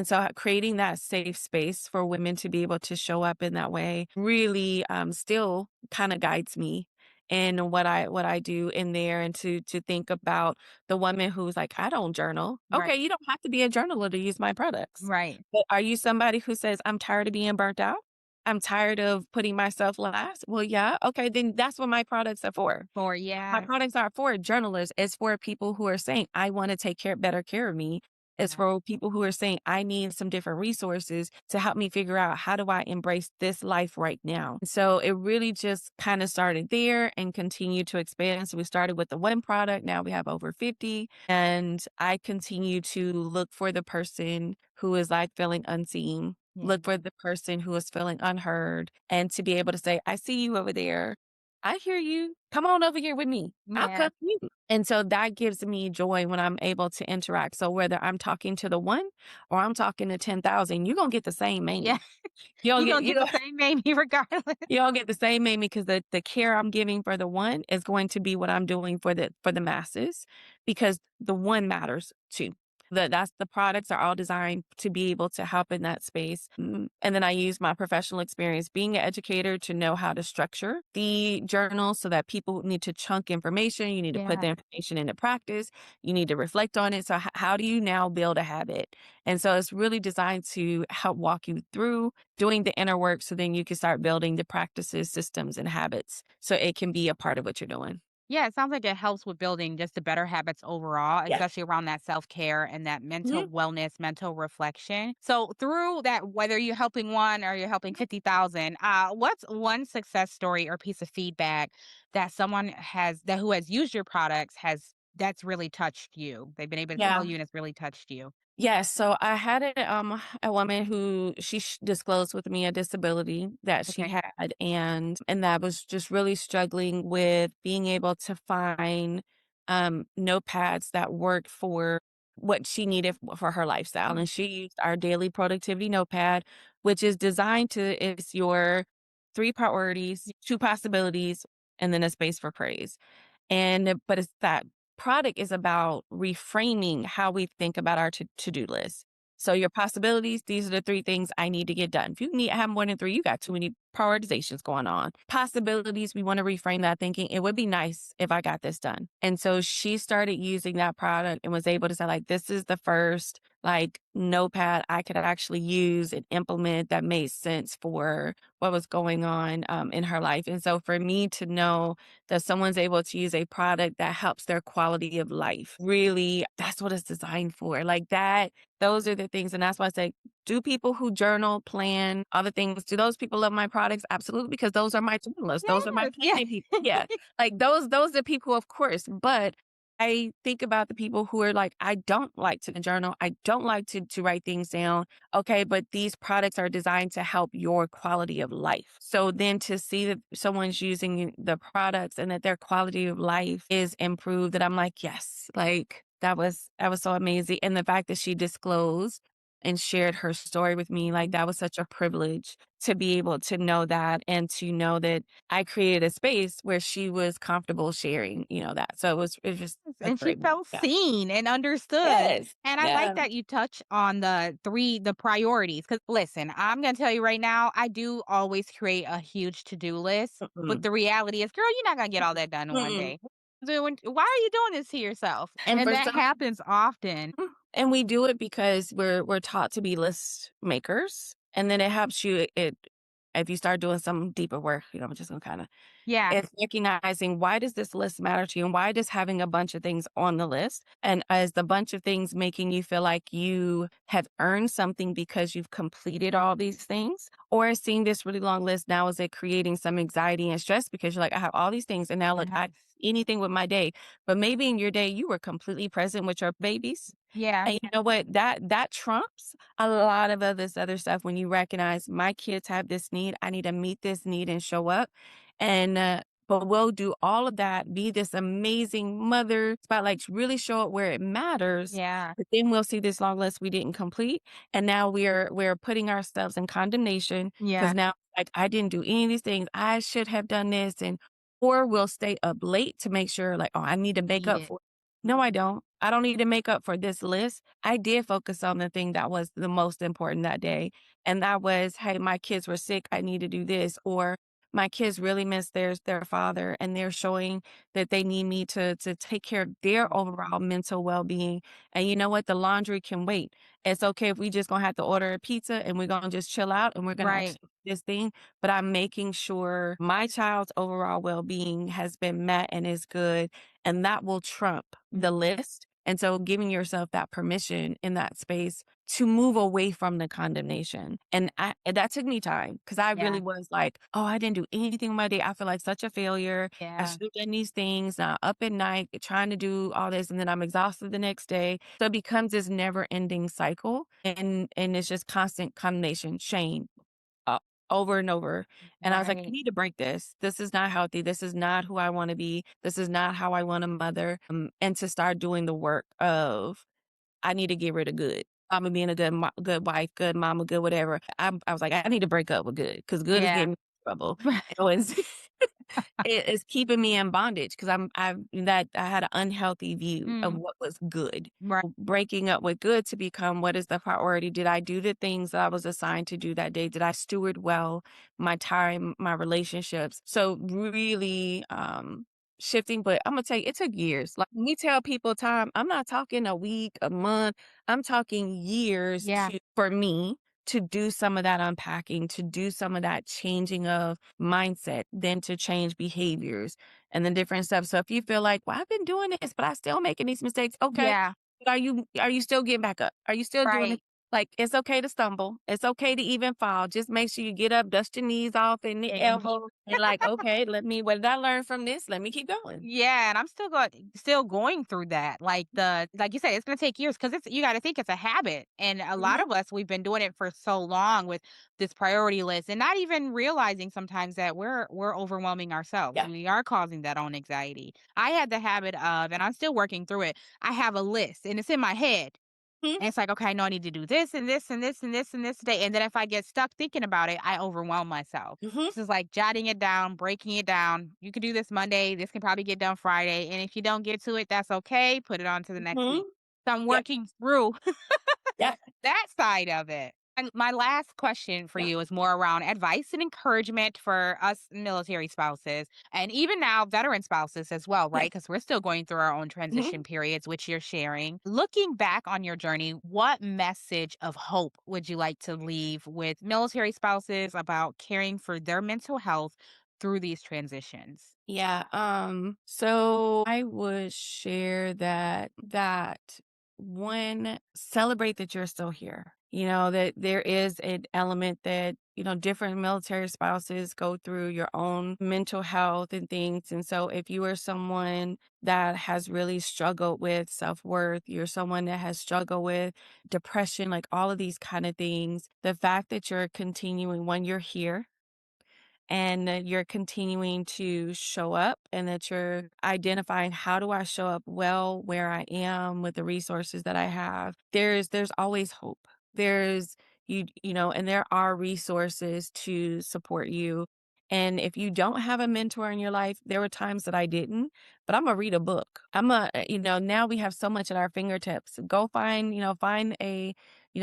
so creating that safe space for women to be able to show up in that way really still kind of guides me in what I do in there, and to think about the woman who's like, I don't journal. Right. Okay, you don't have to be a journaler to use my products. Right. But are you somebody who says, I'm tired of being burnt out? I'm tired of putting myself last. Well, yeah, okay, then that's what my products are for. For My yeah. products aren't for journalists. It's for people who are saying, I want to take better care of me. It's Yeah. for people who are saying, I need some different resources to help me figure out how do I embrace this life right now. So it really just kind of started there and continued to expand. So we started with the one product. Now we have over 50. And I continue to look for the person who is like feeling unseen, Yeah. look for the person who is feeling unheard, and to be able to say, I see you over there. I hear you. Come on over here with me. I'll Yeah. come with you. And so that gives me joy when I'm able to interact. So whether I'm talking to the one or I'm talking to 10,000, you're going to get the same Yeah. Mamie. You don't You get, gonna you get the don't, same baby regardless. you don't get the same Mamie because the care I'm giving for the one is going to be what I'm doing for the masses, because the one matters too. That's the products are all designed to be able to help in that space. And then I use my professional experience being an educator to know how to structure the journal so that people need to chunk information. You need to put Yeah. the information into practice. You need to reflect on it. So how do you now build a habit? And so it's really designed to help walk you through doing the inner work so then you can start building the practices, systems, and habits so it can be a part of what you're doing. Yeah, it sounds like it helps with building just the better habits overall, Yeah. especially around that self-care and that Mhm. mental wellness, mental reflection. So through that, whether you're helping one or you're helping 50,000, what's one success story or piece of feedback that someone has that who has used your products has that's really touched you? They've been able to tell Yeah. you and it's really touched you. Yes, so I had a woman who disclosed with me a disability that she Okay. had, and that was just really struggling with being able to find notepads that worked for what she needed for her lifestyle. Mm. And she used our daily productivity notepad, which is designed to it's your three priorities, two possibilities, and then a space for praise. But it's that product is about reframing how we think about our to-do list. So your possibilities, these are the three things I need to get done. If you need have more than three, you got too many prioritizations going on. Possibilities, we want to reframe that thinking, it would be nice if I got this done. And so she started using that product and was able to say, like, this is the first like notepad I could actually use and implement that made sense for what was going on in her life. And so for me to know that someone's able to use a product that helps their quality of life. Really, that's what it's designed for. Like that, those are the things. And that's why I say, do people who journal, plan, other things, do those people love my products? Absolutely, because those are my journalists. Those are my Yes. planning people. Yeah. Like those are people, of course. But I think about the people who are like, I don't like to journal. I don't like to write things down. Okay, but these products are designed to help your quality of life. So then to see that someone's using the products and that their quality of life is improved, that I'm like, yes, like that was so amazing. And the fact that she disclosed and shared her story with me, like that was such a privilege to be able to know that and to know that I created a space where she was comfortable sharing, that. So it was just a And she great moment. felt Yeah. seen and understood. Yes. And I like Yeah. that you touch on the priorities. Cause listen, I'm gonna tell you right now, I do always create a huge to-do list. But Mm-mm. the reality is, girl, you're not gonna get all that done in one Mm-mm. day. Why are you doing this to yourself? And And for that some happens often. and we do it because we're taught to be list makers, and then it helps you if you start doing some deeper work, I'm just gonna kind of Yeah. it's recognizing, why does this list matter to you? And why does having a bunch of things on the list and as the bunch of things making you feel like you have earned something because you've completed all these things? Or seeing this really long list now, is it creating some anxiety and stress because you're like, I have all these things and now look, I Yes. anything with my day. But maybe in your day you were completely present with your babies. Yeah. And you know what? That trumps a lot of this other stuff when you recognize my kids have this need. I need to meet this need and show up. And but we'll do all of that, be this amazing mother spotlight, really show up where it matters. Yeah. But then we'll see this long list we didn't complete. And now we're putting ourselves in condemnation Yeah. because now like I didn't do any of these things. I should have done this. And or we'll stay up late to make sure like, oh, I need to make Need up it. for no, I don't. I don't need to make up for this list. I did focus on the thing that was the most important that day. And that was, hey, my kids were sick. I need to do this. Or my kids really miss their father and they're showing that they need me to take care of their overall mental well-being. And you know what? The laundry can wait. It's okay if we just gonna have to order a pizza and we're gonna just chill out and we're gonna Right. actually do this thing. But I'm making sure my child's overall well-being has been met and is good, and that will trump the list. And so giving yourself that permission in that space to move away from the condemnation. And that took me time because I Yeah. really was like, oh, I didn't do anything with my day. I feel like such a failure. I Yeah. should have done these things. Now up at night trying to do all this, and then I'm exhausted the next day. So it becomes this never ending cycle, and it's just constant condemnation, shame, uh, over and over. And I was like, I Right. need to break this. This is not healthy. This is not who I want to be. This is not how I want to mother. And to start doing the work of, I need to get rid of good. I'm being a good, good wife, good mama, good whatever. I was like, I need to break up with good because good is Yeah. getting me in trouble. It was, it's keeping me in bondage because I had an unhealthy view of Mm. what was good. Right. Breaking up with good to become what is the priority? Did I do the things that I was assigned to do that day? Did I steward well my time, my relationships? So really shifting, but I'm gonna tell you, it took years. Like me tell people time, I'm not talking a week, a month, I'm talking years Yeah. for me to do some of that unpacking, to do some of that changing of mindset, then to change behaviors and then different stuff. So if you feel like, well, I've been doing this, but I still making these mistakes, okay. Yeah. But are you still getting back up? Are you still doing it? Right. Like it's okay to stumble. It's okay to even fall. Just make sure you get up, dust your knees off and the And elbow, and like, okay, what did I learn from this? Let me keep going. yeah, and I'm still going through that. Like you said, it's gonna take years because it's you gotta think it's a habit. And a lot Mhm. of us we've been doing it for so long with this priority list and not even realizing sometimes that we're overwhelming ourselves. Yeah. We are causing that own anxiety. I had the habit of, and I'm still working through it, I have a list and it's in my head. Mhm. And it's like, okay, I know I need to do this and this and this and this and this today. And then if I get stuck thinking about it, I overwhelm myself. Mhm. This is like jotting it down, breaking it down. You could do this Monday. This can probably get done Friday. And if you don't get to it, that's okay. Put it on to the next week. Mhm. So I'm Yep. working through Yeah. that side of it. And my last question for Yeah. you is more around advice and encouragement for us military spouses and even now veteran spouses as well, Yeah. right? Because we're still going through our own Mhm. transition periods, which you're sharing. Looking back on your journey, what message of hope would you like to leave with military spouses about caring for their mental health through these transitions? Yeah, so I would share that one, celebrate that you're still here. You know, that there is an element that, different military spouses go through your own mental health and things. And so if you are someone that has really struggled with self-worth, you're someone that has struggled with depression, like all of these kind of things, the fact that you're continuing, when you're here and that you're continuing to show up and that you're identifying, how do I show up well where I am with the resources that I have. There's always hope. There's and there are resources to support you. And if you don't have a mentor in your life, there were times that I didn't, but I'm gonna read a book. Now we have so much at our fingertips. Go find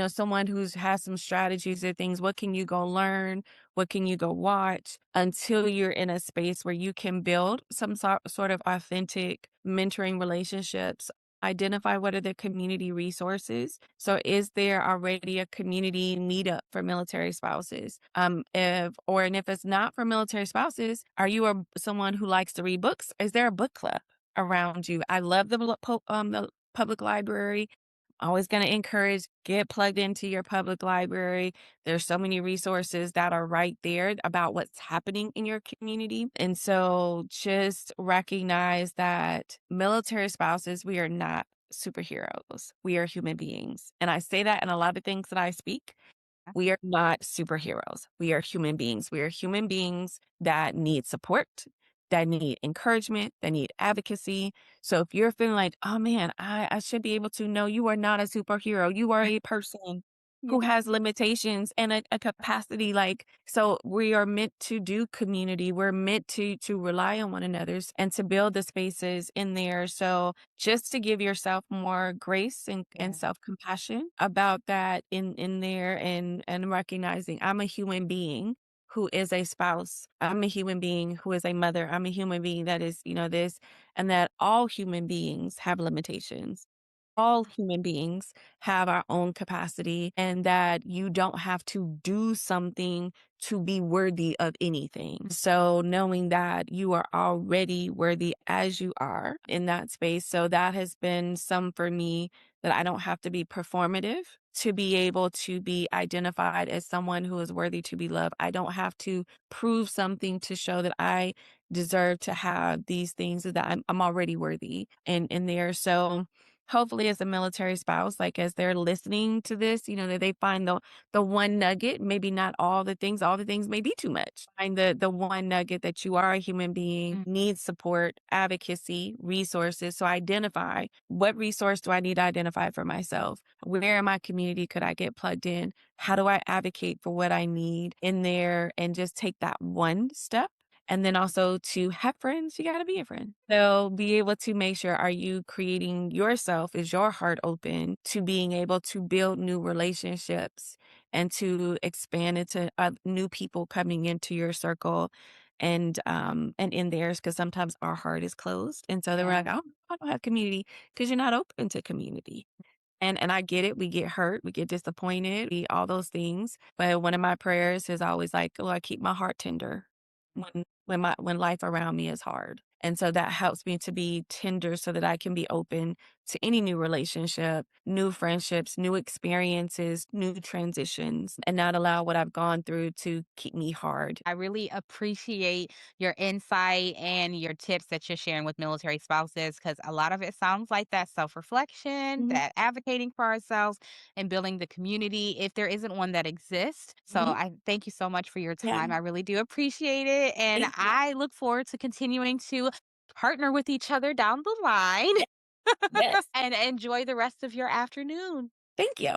someone who's has some strategies or things. What can you go learn? What can you go watch until you're in a space where you can build some sort of authentic mentoring relationships? Identify what are the community resources. So is there already a community meetup for military spouses? If it's not for military spouses, are you someone who likes to read books? Is there a book club around you? I love the public library. Always going to encourage, get plugged into your public library. There's so many resources that are right there about what's happening in your community. And so just recognize that military spouses, we are not superheroes. We are human beings. And I say that in a lot of things that I speak. We are not superheroes. We are human beings. We are human beings that need support, that need encouragement, that need advocacy. So if you're feeling like, oh man, I should be able to know, you are not a superhero. You are a person who Yeah. has limitations and a capacity. Like, so we are meant to do community. We're meant to rely on one another's and to build the spaces in there. So just to give yourself more grace and Yeah. self-compassion about that in there, and recognizing I'm a human being who is a spouse. I'm a human being who is a mother. I'm a human being that is, this, and that all human beings have limitations. All human beings have our own capacity, and that you don't have to do something to be worthy of anything. So knowing that you are already worthy as you are in that space. So that has been some for me, that I don't have to be performative to be able to be identified as someone who is worthy to be loved. I don't have to prove something to show that I deserve to have these things, that I'm already worthy in there. So hopefully as a military spouse, like as they're listening to this, that they find the one nugget, maybe not all the things may be too much. Find the one nugget that you are a human being, needs support, advocacy, resources. So identify, what resource do I need to identify for myself? Where in my community could I get plugged in? How do I advocate for what I need in there? And just take that one step. And then also to have friends, you got to be a friend. So be able to make sure, are you creating yourself? Is your heart open to being able to build new relationships and to expand into new people coming into your circle and in theirs? Because sometimes our heart is closed. And so they were like, oh, I don't have community, because you're not open to community. And I get it. We get hurt. We get disappointed. All those things. But one of my prayers is always like, Lord, keep my heart tender when life around me is hard. And so that helps me to be tender so that I can be open to any new relationship, new friendships, new experiences, new transitions, and not allow what I've gone through to keep me hard. I really appreciate your insight and your tips that you're sharing with military spouses, because a lot of it sounds like that self reflection, Mhm. that advocating for ourselves and building the community if there isn't one that exists. So Mhm. I thank you so much for your Yeah. time. I really do appreciate it. And Thank you. I look forward to continuing to partner with each other down the line Yes. and enjoy the rest of your afternoon. Thank you.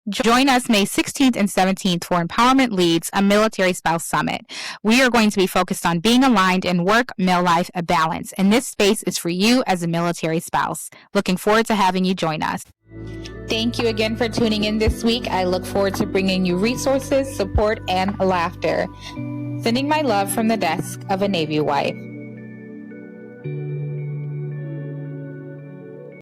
Join us May 16th and 17th for Empowerment Leads, a military spouse summit. We are going to be focused on being aligned in work, MilLife, a balance. And this space is for you as a military spouse. Looking forward to having you join us. Thank you again for tuning in this week. I look forward to bringing you resources, support, and laughter. Sending my love from the desk of a Navy wife.